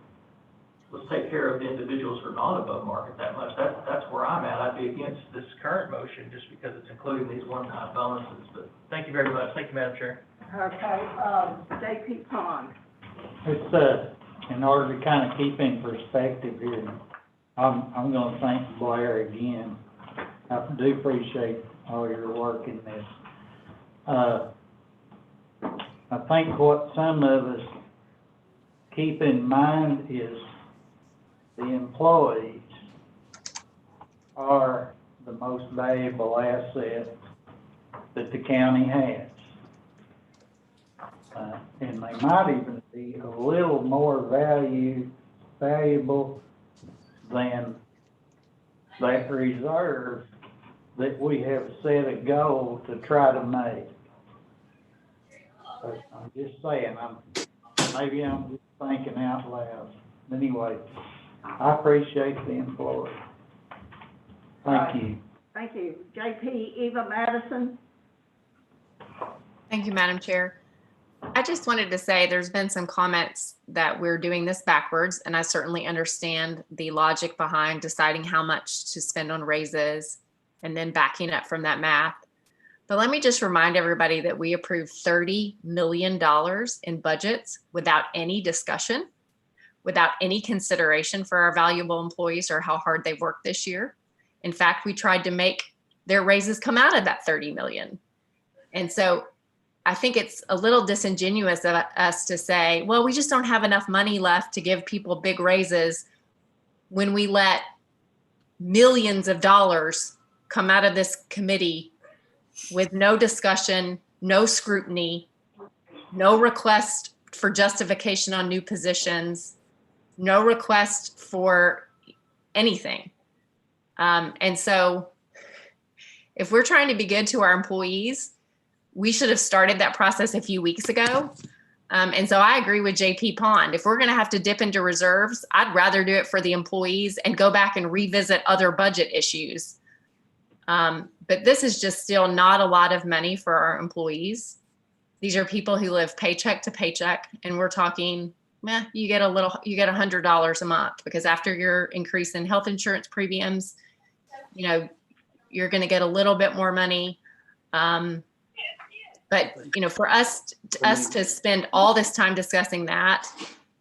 L: of the individuals who are not above market that much. That's where I'm at. I'd be against this current motion just because it's including these one-time bonuses, but thank you very much. Thank you, Madam Chair.
A: Okay, J.P. Pond.
G: It's, in order to kind of keep in perspective here, I'm gonna thank Blair again. I do appreciate all your work in this. I think what some of us keep in mind is the employees are the most valuable asset that the county has. And they might even be a little more valuable than that reserve that we have set a goal to try to make. But I'm just saying, maybe I'm just thinking out loud. Anyway, I appreciate the employee. Thank you.
A: Thank you. J.P. Eva Madison.
C: Thank you, Madam Chair. I just wanted to say there's been some comments that we're doing this backwards, and I certainly understand the logic behind deciding how much to spend on raises and then backing up from that math. But let me just remind everybody that we approved $30 million in budgets without any discussion, without any consideration for our valuable employees or how hard they've worked this year. In fact, we tried to make their raises come out of that 30 million. And so I think it's a little disingenuous of us to say, well, we just don't have enough money left to give people big raises when we let millions of dollars come out of this committee with no discussion, no scrutiny, no request for justification on new positions, no request for anything. And so if we're trying to be good to our employees, we should have started that process a few weeks ago. And so I agree with JP Pond. If we're going to have to dip into reserves, I'd rather do it for the employees and go back and revisit other budget issues. But this is just still not a lot of money for our employees. These are people who live paycheck to paycheck, and we're talking, you get $100 a month, because after your increase in health insurance premiums, you're going to get a little bit more money. But for us to spend all this time discussing that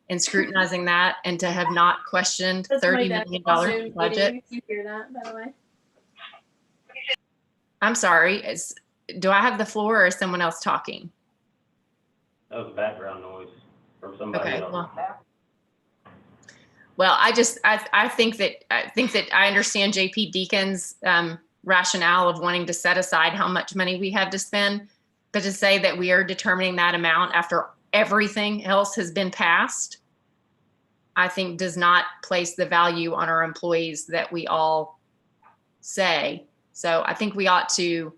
C: and scrutinizing that, and to have not questioned $30 million budget.
K: You hear that, by the way?
C: I'm sorry. Do I have the floor, or is someone else talking?
N: That was background noise from somebody
C: Okay.
N: else.
C: Well, I think that I understand JP Deacon's rationale of wanting to set aside how much money we have to spend, but to say that we are determining that amount after everything else has been passed, I think does not place the value on our employees that we all say. So I think we ought to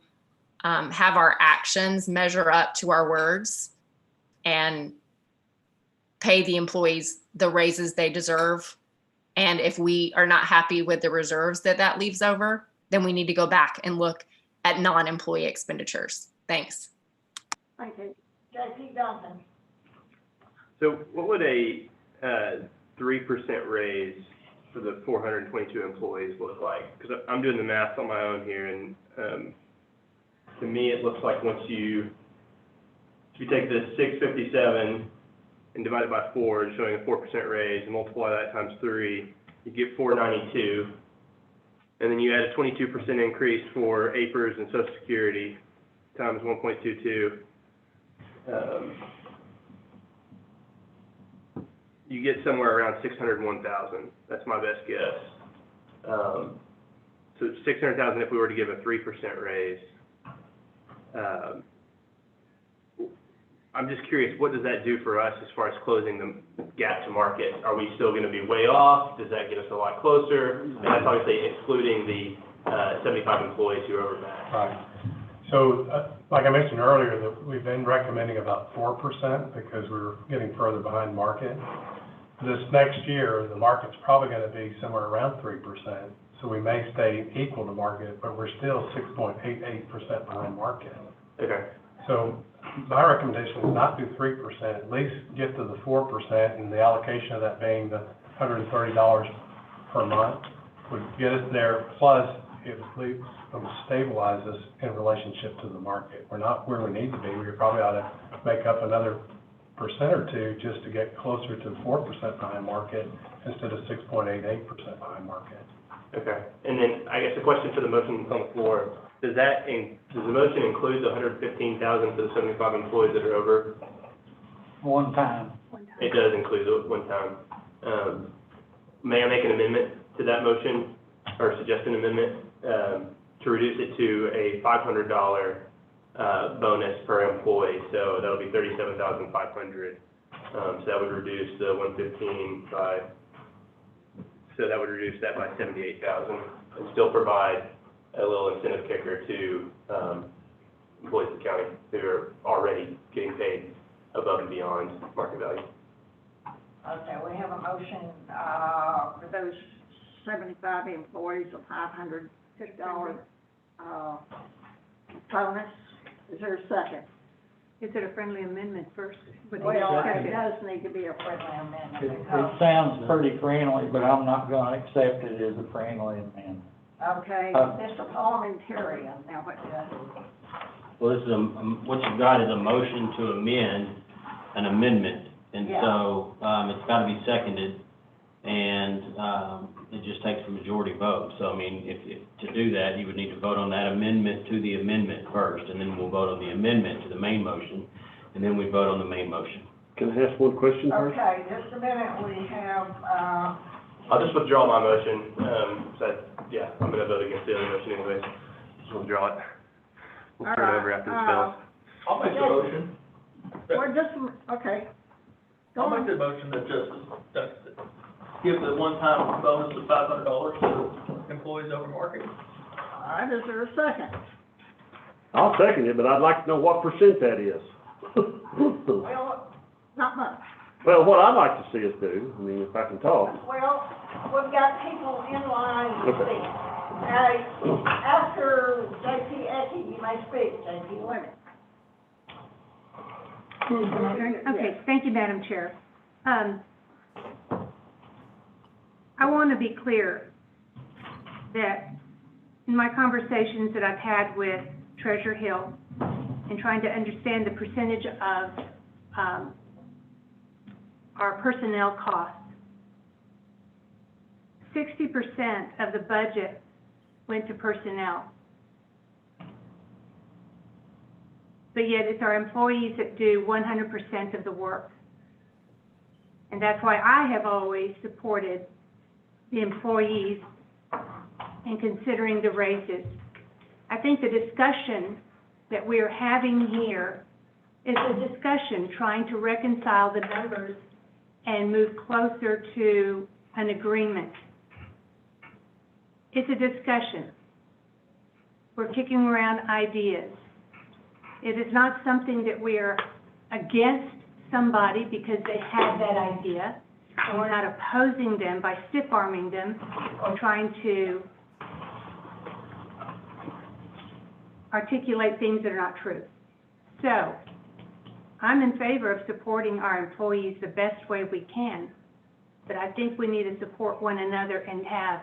C: have our actions measure up to our words and pay the employees the raises they deserve. And if we are not happy with the reserves that leaves over, then we need to go back and look at non-employee expenditures. Thanks.
A: Thank you. J.P. Duncan.
F: So what would a 3% raise for the 422 employees look like? Because I'm doing the math on my own here, and to me, it looks like if you take this 657 and divide it by 4, showing a 4% raise, and multiply that times 3, you get 492. And then you add a 22% increase for APRS and Social Security times 1.22. You get somewhere around 601,000. That's my best guess. So 600,000 if we were to give a 3% raise. I'm just curious, what does that do for us as far as closing the gap to market? Are we still going to be way off? Does that get us a lot closer? And that's obviously excluding the 75 employees who are over max.
M: Right. So, like I mentioned earlier, that we've been recommending about 4% because we're getting further behind market. This next year, the market's probably going to be somewhere around 3%. So we may stay equal to market, but we're still 6.88% behind market.
F: Okay.
M: So my recommendation is not do 3%, at least get to the 4%, and the allocation of that being the $130 per month would get us there, plus it would stabilize us in relationship to the market. We're not where we need to be. We probably ought to make up another % or 2 just to get closer to 4% behind market instead of 6.88% behind market.
F: Okay. And then I guess the question for the motion on the floor, does the motion include the 115,000 for the 75 employees that are over?
G: One time.
F: It does include the one time. May I make an amendment to that motion, or suggest an amendment, to reduce it to a $500 bonus per employee? So that'll be $37,500. So that would reduce the 115 by, so that would reduce that by 78,000 and still provide a little incentive kicker to employees of the county who are already getting paid above and beyond market value.
A: Okay, we have a motion, for those 75 employees of $500 bonus. Is there a second?
E: Is it a friendly amendment first?
A: Well, it does need to be a friendly amendment.
G: It sounds pretty friendly, but I'm not gonna accept it as a friendly amendment.
A: Okay, Mr. Parliamentarian, now what does?
N: Well, this is what you've got is a motion to amend an amendment. And
A: Yeah.
N: so, it's gotta be seconded, and, it just takes a majority vote. So, I mean, if to do that, you would need to vote on that amendment to the amendment first, and then we'll vote on the amendment to the main motion, and then we vote on the main motion.
H: Can I ask one question first?
A: Okay, just a minute, we have,
F: I'll just withdraw my motion. Yeah, I'm gonna vote against the other motion anyways. Just withdraw it. We'll turn it over after this fails.
L: I'll make the motion.
A: we're just, okay. Go
L: I'll make
A: on.
L: the motion that give the one-time bonus of $500 to employees over market.
A: All right, is there a second?
H: I'll second it, but I'd like to know what % that is.
A: Well, not much.
H: Well, what I'd like to see us do, I mean, if I can talk.
A: Well, we've got people in line to
H: Okay.
A: speak. After J.P. Ecke, you may speak, J.P. Lemon.
E: Okay, thank you, Madam Chair. I want to be clear that in my conversations that I've had with Treasurer Hill and trying to understand the percentage of our personnel costs, 60% of the budget went to personnel. But yet it's our employees that do 100% of the work. And that's why I have always supported the employees in considering the raises. I think the discussion that we are having here is a discussion trying to reconcile the numbers and move closer to an agreement. It's a discussion. We're kicking around ideas. It is not something that we are against somebody because they had that idea, and we're not opposing them by stiff-arming them or trying to articulate things that are not true. So, I'm in favor of supporting our employees the best way we can, but I think we need to support one another and have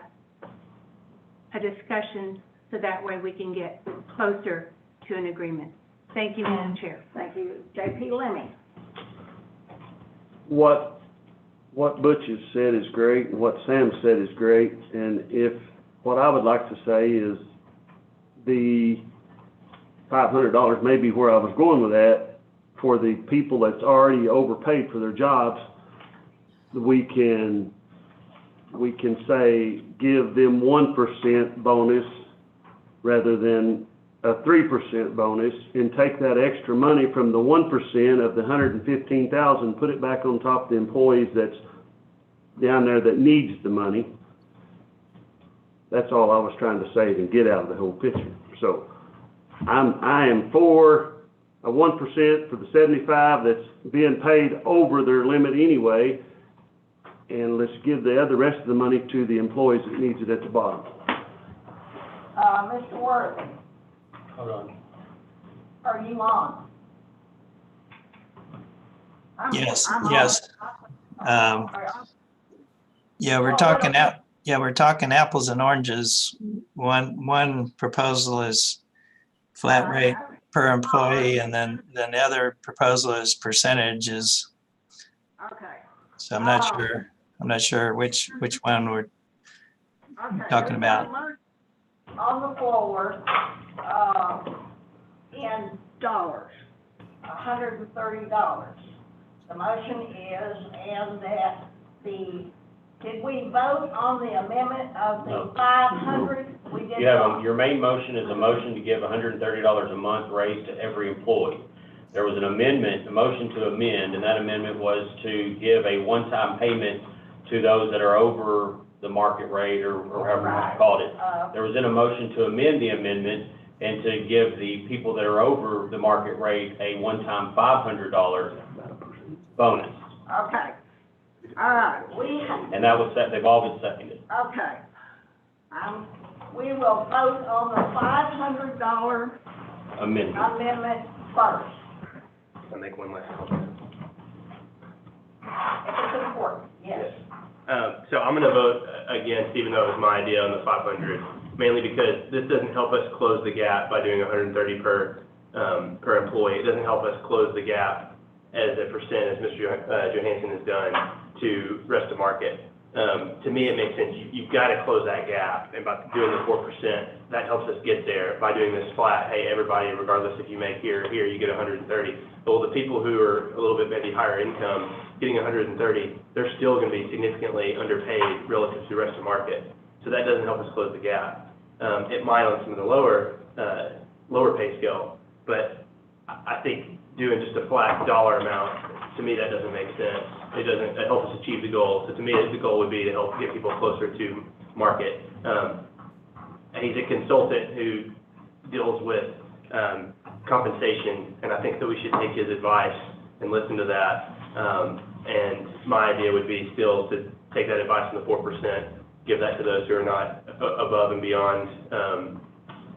E: a discussion so that way we can get closer to an agreement. Thank you, Madam Chair.
A: Thank you. J.P. Lemon.
H: what Butch has said is great, and what Sam said is great, and what I would like to say is the $500 may be where I was going with that, for the people that's already overpaid for their jobs, we can say, give them 1% bonus rather than a 3% bonus, and take that extra money from the 1% of the 115,000, put it back on top of the employees that's down there that needs the money. That's all I was trying to say to get out of the whole picture. So I am for a 1% for the 75 that's being paid over their limit anyway, and let's give the rest of the money to the employees that needs it at the bottom.
A: Mr. Worthing,
N: Hold on.
A: are you on?
B: Yes,
A: I'm on.
B: yes. Yeah, we're talking apples and oranges. One proposal is flat rate per employee, and then the other proposal is percentages.
A: Okay.
B: So I'm not sure which one we're talking about.
A: On the floor, in dollars, $130. The motion is, and that did we vote on the amendment of the
N: No.
A: 500? We did not.
N: Your main motion is a motion to give $130 a month raise to every employee. There was an amendment, a motion to amend, and that amendment was to give a one-time payment to those that are over the market rate, or however you called it. There was then a motion to amend the amendment and to give the people that are over the market rate a one-time $500 bonus.
A: Okay. All right,
N: And that was set, they've all been seconded.
A: okay. We will vote on the $500
N: Amendment.
A: amendment first,
F: I'll make one last comment.
A: if it's important, yes.
F: So I'm gonna vote against, even though it was my idea on the 500, mainly because this doesn't help us close the gap by doing 130 per employee. It doesn't help us close the gap as a percent, as Mr. Johansson has done, to rest of market. To me, it makes sense. You've got to close that gap, and by doing the 4%, that helps us get there. By doing this flat, hey, everybody, regardless if you make here, you get 130. Well, the people who are a little bit maybe higher income, getting 130, they're still going to be significantly underpaid relative to the rest of the market. So that doesn't help us close the gap. It might on some of the lower pay scale, but I think doing just a flat dollar amount, to me, that doesn't make sense. It help us achieve the goal. So to me, the goal would be to help get people closer to market. And he's a consultant who deals with compensation, and I think that we should take his advice and listen to that. And my idea would be still to take that advice on the 4%, give that to those who are not above and beyond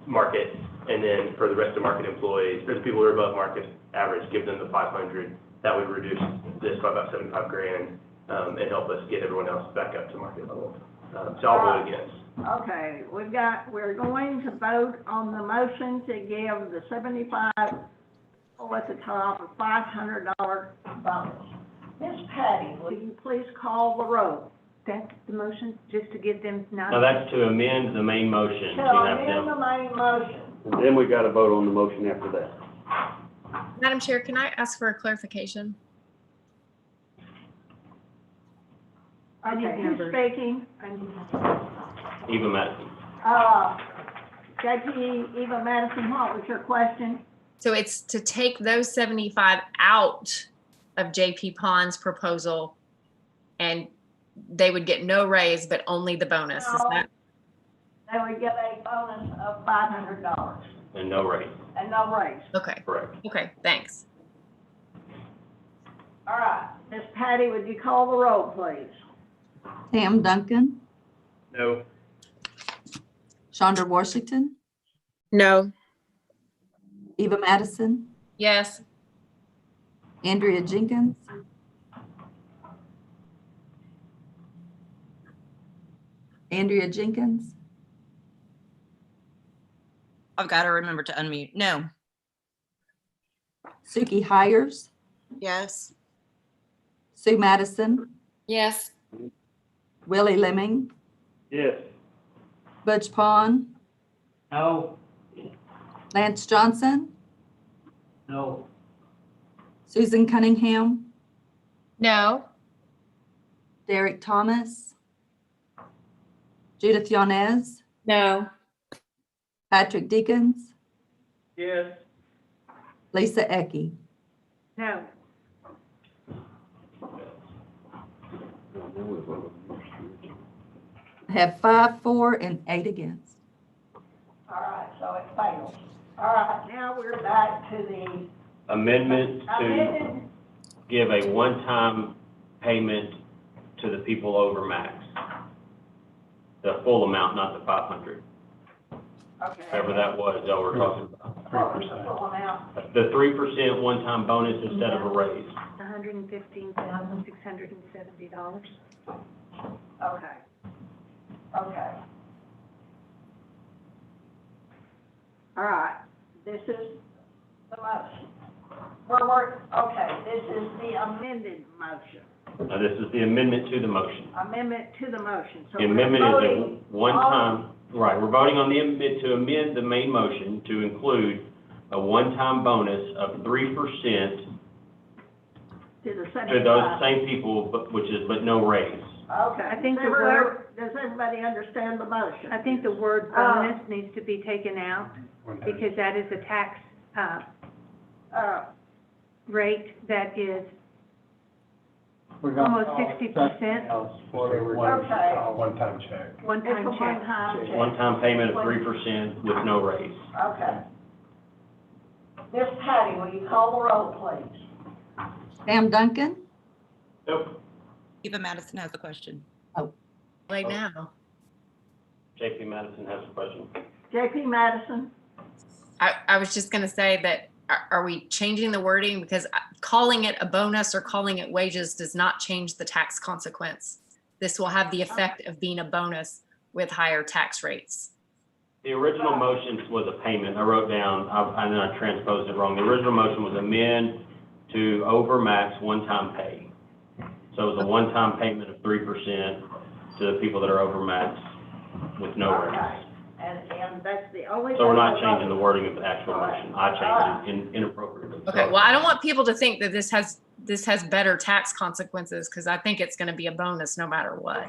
F: market, and then for the rest of market employees, or the people who are above market average, give them the 500. That would reduce this by about $75,000 and help us get everyone else back up to market level. So I'll vote against.
A: Okay, we're going to vote on the motion to give the 75, at the top, a $500 bonus. Ms. Patty, will you please call the roll?
E: That's the motion, just to give them
N: Now, that's to amend the main motion.
A: To
N: You have
A: amend the
N: them.
A: main motion.
H: And then we got to vote on the motion after that.
C: Madam Chair, can I ask for a clarification?
A: Okay, who's speaking?
N: Eva Madison.
A: JP Eva Madison, what was your question?
C: So it's to take those 75 out of JP Pond's proposal, and they would get no raise, but only the bonus. Is that?
A: They would get a bonus of $500
N: And no raise.
A: and no raise.
C: Okay.
N: Correct.
C: Okay, thanks.
A: All right, Ms. Patty, would you call the roll, please?
J: Sam Duncan,
F: No.
J: Chandra Washington,
K: No.
J: Eva Madison,
C: Yes.
J: Andrea Jenkins,
D: I've got to remember to unmute. No.
J: Suki Hires,
K: Yes.
J: Sue Madison,
K: Yes.
J: Willie Lemming,
H: Yes.
J: Butch Pond,
G: No.
J: Lance Johnson,
G: No.
J: Susan Cunningham,
K: No.
J: Derek Thomas, Judith Yanez,
K: No.
J: Patrick Deacons,
L: Yes.
J: Lisa Ecke.
E: No.
J: I have 5 for, and 8 against.
A: All right, so it fails. All right, now we're back to the
N: Amendment to
A: amended,
N: give a one-time payment to the people over max. The full amount, not the 500,
A: okay.
N: whatever that was y'all were talking about.
A: What was the full amount?
N: The 3% one-time bonus instead of a raise.
E: $115,670.
A: Okay. Okay. All right, this is the motion. Okay, this is the amended motion,
N: Now, this is the amendment to the motion.
A: amendment to the motion. So
N: The
A: we're
N: amendment is
A: voting
N: a one-time, right, we're voting on the amendment to amend the main motion to include a one-time bonus of 3%
A: To the
N: to
A: 75.
N: those same people, but no raise.
A: Okay.
E: I think
A: Does everybody understand the motion?
E: I think the word bonus needs to be taken out because that is a tax, rate that is
G: We're gonna
E: almost
G: call it
E: 60%.
G: something else, whatever.
A: Okay.
M: One-time check.
A: It's a
E: one-time check.
A: one-time check.
N: One-time payment of 3% with no raise.
A: Okay. Miss Patty, will you call the roll, please?
J: Sam Duncan,
F: Nope.
D: Eva Madison has a question.
C: Right now.
N: JP Madison has a question.
A: JP Madison?
C: I was just gonna say that, are we changing the wording? Because calling it a bonus or calling it wages does not change the tax consequence. This will have the effect of being a bonus with higher tax rates.
N: The original motion was a payment. I wrote down, and then I transposed it wrong. The original motion was amend to overmax one-time pay. So it was a one-time payment of 3% to the people that are overmax with no
A: Okay.
N: raise.
A: And that's the only.
N: So we're not
A: thing
N: changing the
A: about-
N: wording of the actual motion. I changed it inappropriately.
C: Okay, well, I don't want people to think that this has better tax consequences, because I think it's gonna be a bonus no matter what.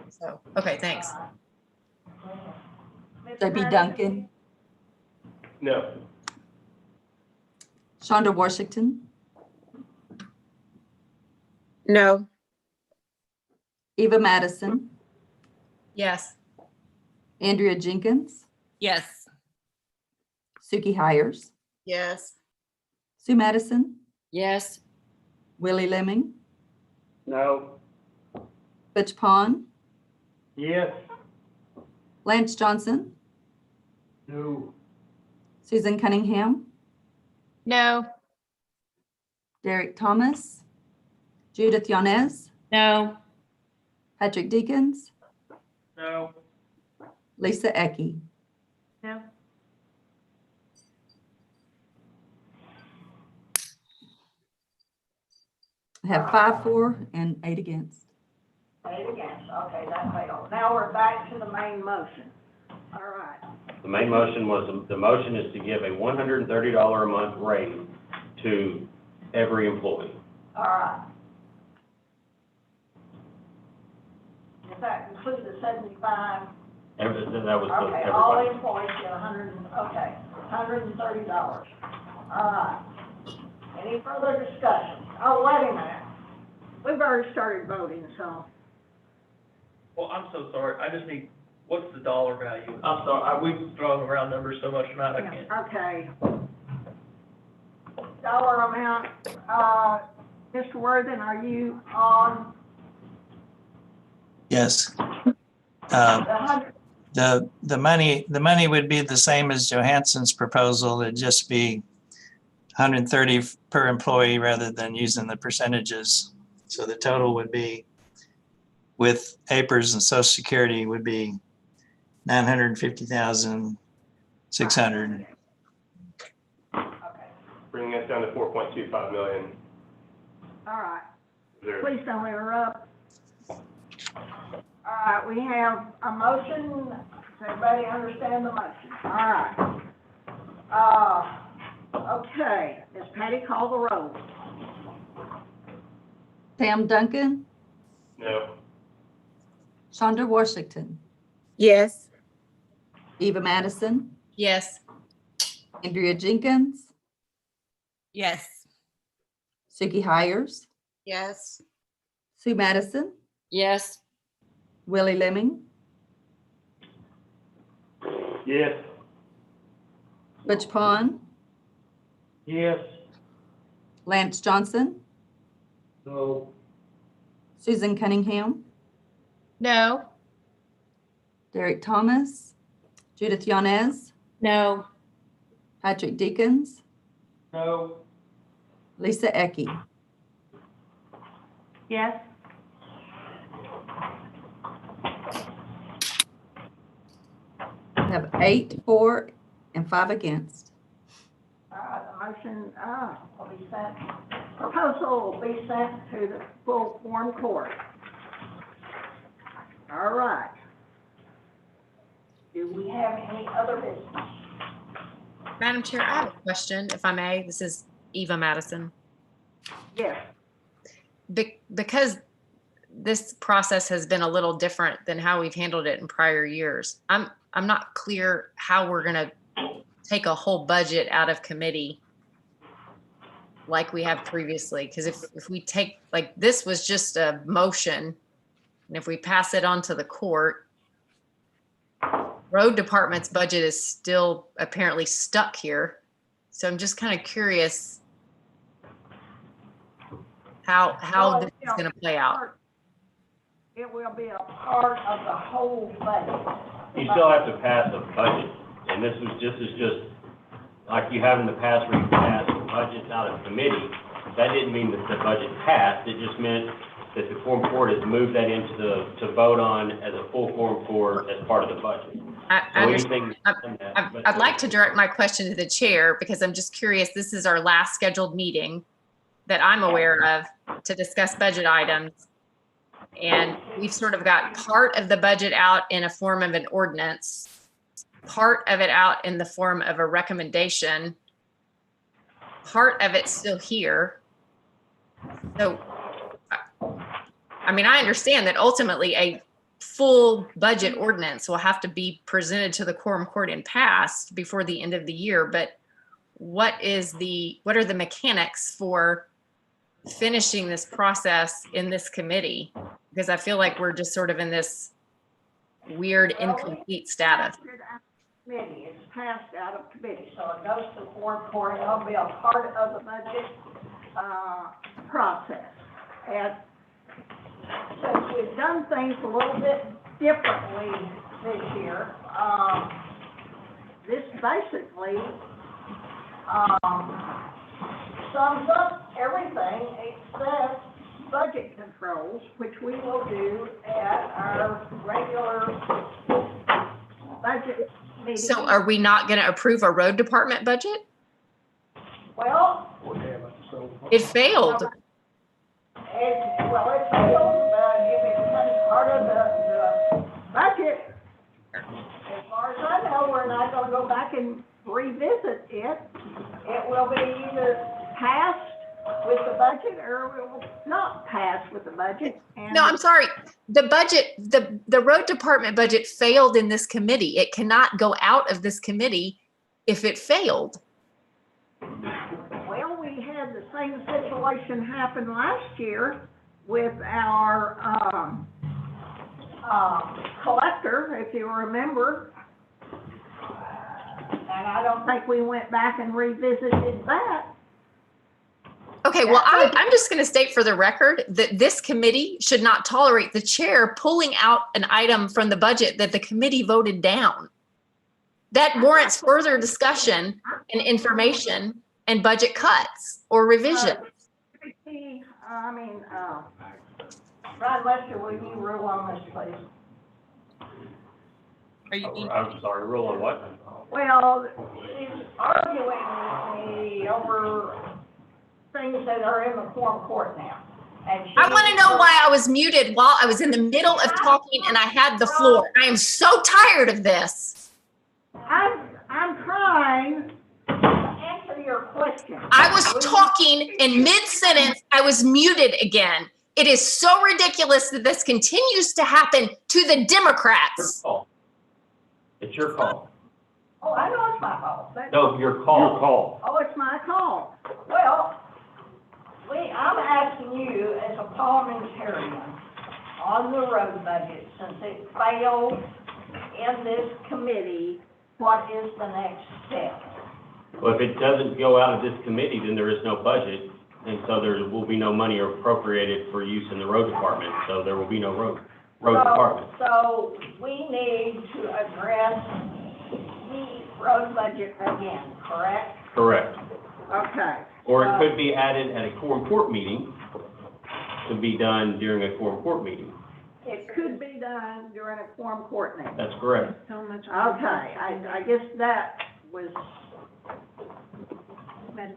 C: So, okay, thanks.
A: Miss
J: JB
A: Patty?
J: Duncan,
F: No.
J: Shonda Washington,
K: No.
J: Eva Madison,
C: Yes.
J: Andrea Jenkins,
D: Yes.
J: Suki Hires,
K: Yes.
J: Sue Madison,
K: Yes.
J: Willie Lemming,
H: No.
J: Butch Pond,
G: Yes.
J: Lance Johnson,
G: No.
J: Susan Cunningham,
K: No.
J: Derek Thomas, Judith Yanez,
K: No.
J: Patrick Deacons,
L: No.
J: Lisa Ecke.
E: No.
J: I have 5 for and 8 against.
A: 8 against, okay, that failed. Now we're back to the main motion. All right.
N: The main motion was, the motion is to give a $130 a month raise to every employee.
A: All right. Does that include the 75?
N: That was for
A: Okay, all
N: everybody.
A: employees get $130. All right. Any further discussion? Oh, wait a minute. We've already started voting, so.
L: Well, I'm so sorry. I just need, what's the dollar value? I'm sorry, we've thrown around numbers so much tonight, I can't.
A: Okay. Dollar amount, Mr. Worthing, are you on
B: Yes.
A: the 100?
B: The money would be the same as Johansson's proposal. It'd just be 130 per employee rather than using the percentages. So the total would be, with APRS and Social Security, would be 950,600.
A: Okay,
F: Bringing us down to 4.25 million.
A: all right.
F: reserves.
A: Please don't interrupt. All right, we have a motion. Does everybody understand the motion? All right. Okay, Ms. Patty, call the roll.
J: Pam Duncan,
F: No.
J: Shonda Washington,
K: Yes.
J: Eva Madison,
C: Yes.
J: Andrea Jenkins,
D: Yes.
J: Suki Hires,
K: Yes.
J: Sue Madison,
K: Yes.
J: Willie Lemming,
H: Yes.
J: Butch Pond,
G: Yes.
J: Lance Johnson,
G: No.
J: Susan Cunningham,
K: No.
J: Derek Thomas, Judith Yanez,
K: No.
J: Patrick Deacons,
G: No.
J: Lisa Ecke.
E: Yes?
J: We have 8 for and 5 against.
A: The motion, will be sent, proposal will be sent to the full form court. All right. Do we have any other business?
C: Madam Chair, I have a question, if I may. This is Eva Madison.
A: Yes.
C: Because this process has been a little different than how we've handled it in prior years, I'm not clear how we're gonna take a whole budget out of committee like we have previously. Because if we take, like, this was just a motion, and if we pass it on to the court, road department's budget is still apparently stuck here. So I'm just kind of curious how this is gonna play out.
A: It will be a part of the whole budget.
N: You still have to pass a budget, and this is just, like you have in the past where you pass budgets out of committee. That didn't mean that the budget passed, it just meant that the form court has moved that into to vote on as a full form court as part of the budget.
C: I
N: So
C: understand.
N: anything-
C: I'd like to direct my question to the chair because I'm just curious. This is our last scheduled meeting that I'm aware of to discuss budget items. And we've sort of got part of the budget out in a form of an ordinance, part of it out in the form of a recommendation, part of it still here. So, I mean, I understand that ultimately a full budget ordinance will have to be presented to the quorum court and passed before the end of the year, but what are the mechanics for finishing this process in this committee? Because I feel like we're just sort of in this weird incomplete status.
A: Committee, it's passed out of committee, so it goes to the form court, and it'll be a part of the budget, process. And since we've done things a little bit differently this year, this basically, sums up everything except budget controls, which we will do at our regular budget meeting.
C: So are we not going to approve a road department budget?
A: Well,
C: It failed.
A: it failed, but if it's part of the budget, as far as I know, we're not gonna go back and revisit it. It will be either passed with the budget or it will not pass with the budget. And
C: No, I'm sorry. The budget, the road department budget failed in this committee. It cannot go out of this committee if it failed.
A: Well, we had the same situation happen last year with our, collector, if you remember. And I don't think we went back and revisited that.
C: Okay, well, I'm just going to state for the record that this committee should not tolerate the chair pulling out an item from the budget that the committee voted down. That warrants further discussion and information and budget cuts or revision.
A: Ron Lester, will you rule on this, please?
N: I'm sorry, rule on what?
A: Well, he's arguing with me over things that are in the form court now. And she
C: I want to know why I was muted while I was in the middle of talking and I had the floor. I am so tired of this.
A: I'm trying to answer your question.
C: I was talking in mid-sentence. I was muted again. It is so ridiculous that this continues to happen to the Democrats.
N: Call. It's your call.
A: Oh, I know it's my fault.
N: No, your call.
H: Your call.
A: Oh, it's my call. Well, I'm asking you as a parliamentarian on the road budget, since it failed in this committee, what is the next step?
N: Well, if it doesn't go out of this committee, then there is no budget, and so there will be no money appropriated for use in the road department, so there will be no road department.
A: So we need to address the road budget again, correct?
N: Correct.
A: Okay.
N: Or it could be added at a quorum court meeting, to be done during a quorum court meeting.
A: It could be done during a quorum court meeting.
N: That's correct.
E: So much.
A: Okay, I guess that was,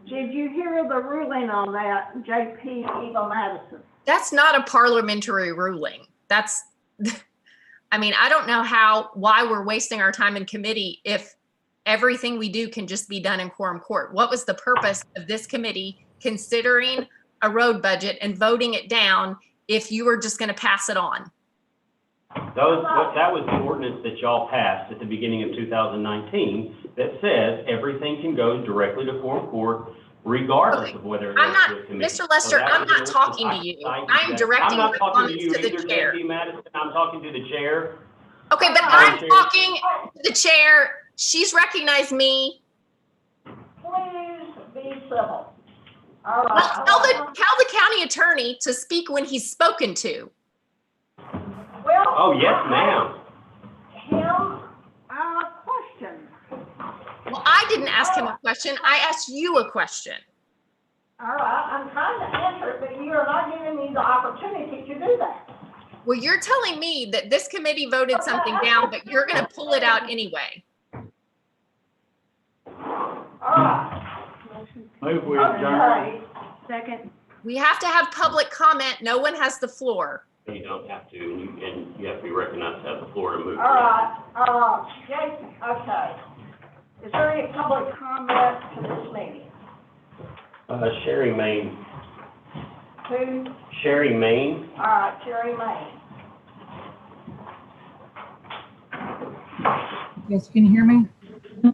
A: did you hear the ruling on that, JP Eva Madison?
C: That's not a parliamentary ruling. That's, I mean, I don't know why we're wasting our time in committee if everything we do can just be done in quorum court. What was the purpose of this committee considering a road budget and voting it down if you were just going to pass it on?
N: That was the ordinance that y'all passed at the beginning of 2019 that says everything can go directly to quorum court regardless of whether it
C: I'm
N: goes
C: not,
N: to a committee.
C: Mr. Lester, I'm not talking to you. I'm directing your comments to the chair.
N: I'm not talking to you either, JP Madison. I'm talking to the chair.
C: Okay, but I'm talking to the chair. She's recognized me.
A: Please be civil. All
C: Well,
A: right.
C: tell the county attorney to speak when he's spoken to.
A: Well.
N: Oh, yes, ma'am.
A: Him, question.
C: Well, I didn't ask him a question. I asked you a question.
A: All right, I'm trying to answer it, but you're not giving me the opportunity to do that.
C: Well, you're telling me that this committee voted something down, but you're going to pull it out anyway.
A: All right.
G: Move we adjourn.
A: Okay.
E: Second.
C: We have to have public comment. No one has the floor.
N: You don't have to, and you have to be recognized to have the floor to move.
A: All right, Jason, okay. Is there any public comment to this meeting?
N: Sherry Main.
A: Who?
N: Sherry Main.
A: All right, Sherry May.
O: Yes, can you hear me?
C: You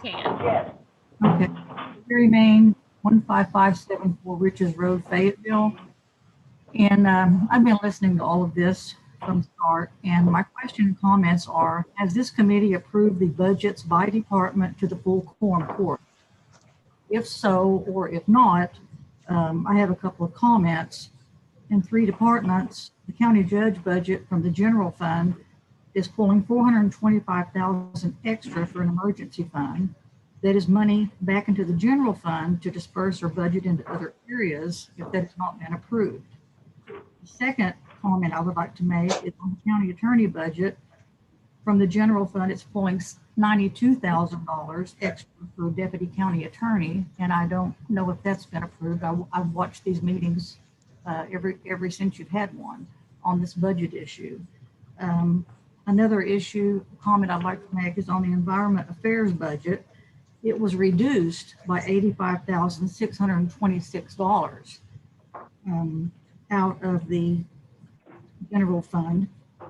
C: can.
A: Yes.
O: Okay. Gary Main, 15574 Riches Road, Fayetteville. And I've been listening to all of this from start. And my question and comments are, has this committee approved the budgets by department to the full quorum court? If so, or if not, I have a couple of comments. In 3 departments, the county judge budget from the general fund is pulling $425,000 extra for an emergency fund. That is money back into the general fund to disperse or budget into other areas if that has not been approved. The second comment I would like to make is on the county attorney budget. From the general fund, it's pulling $92,000 extra for a deputy county attorney, and I don't know if that's been approved. I've watched these meetings every since you've had one on this budget issue. Another comment I'd like to make is on the environment affairs budget. It was reduced by $85,626 out of the general fund,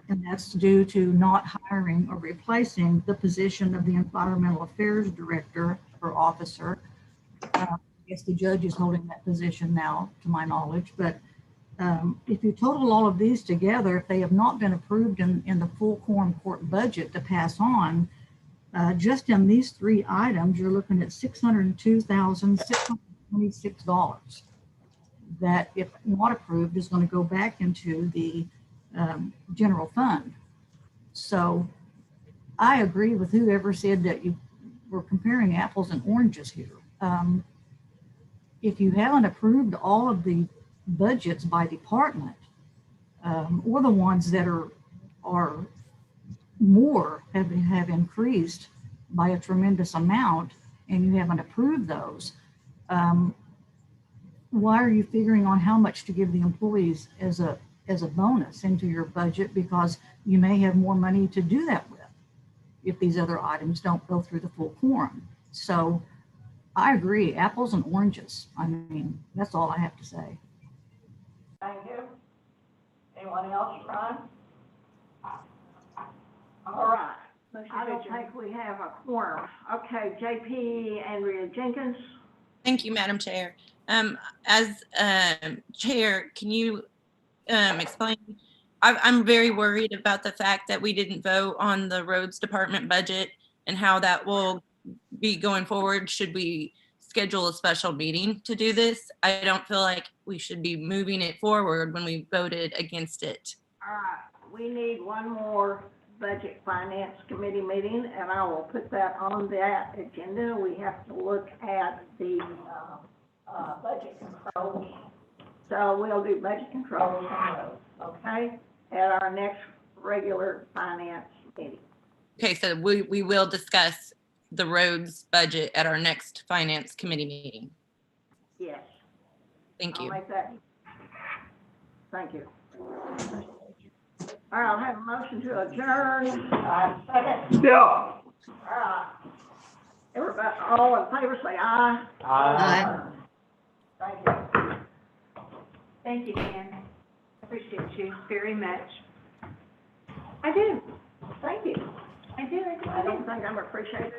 O: and that's due to not hiring or replacing the position of the environmental affairs director or officer. I guess the judge is holding that position now, to my knowledge, but if you total all of these together, if they have not been approved in the full quorum court budget to pass on, just in these 3 items, you're looking at $602,626 that, if not approved, is going to go back into the general fund. So I agree with whoever said that you were comparing apples and oranges here. If you haven't approved all of the budgets by department, or the ones that are more have increased by a tremendous amount, and you haven't approved those, why are you figuring on how much to give the employees as a bonus into your budget? Because you may have more money to do that with if these other items don't go through the full quorum. So I agree, apples and oranges. I mean, that's all I have to say.
A: Thank you. Anyone else, Ron? All right. I don't think we have a quorum. Okay, JP Andrea Jenkins.
D: Thank you, Madam Chair. As Chair, can you explain? I'm very worried about the fact that we didn't vote on the roads department budget and how that will be going forward. Should we schedule a special meeting to do this? I don't feel like we should be moving it forward when we voted against it.
A: All right, we need one more Budget Finance Committee meeting, and I will put that on that agenda. We have to look at the, budget controls. So we'll do budget controls on those, okay? At our next regular finance meeting.
D: Okay, so we will discuss the roads budget at our next Finance Committee meeting.
A: Yes.
D: Thank you.
A: I'll make that. Thank you. All right, I'll have a motion to adjourn. Second.
H: Yeah.
A: All right. Everybody, all in favor, say aye.
J: Aye.
A: Thank you.
E: Thank you, Dan. Appreciate you very much. I do.
A: Thank you.
E: I do.
A: I don't think I'm appreciated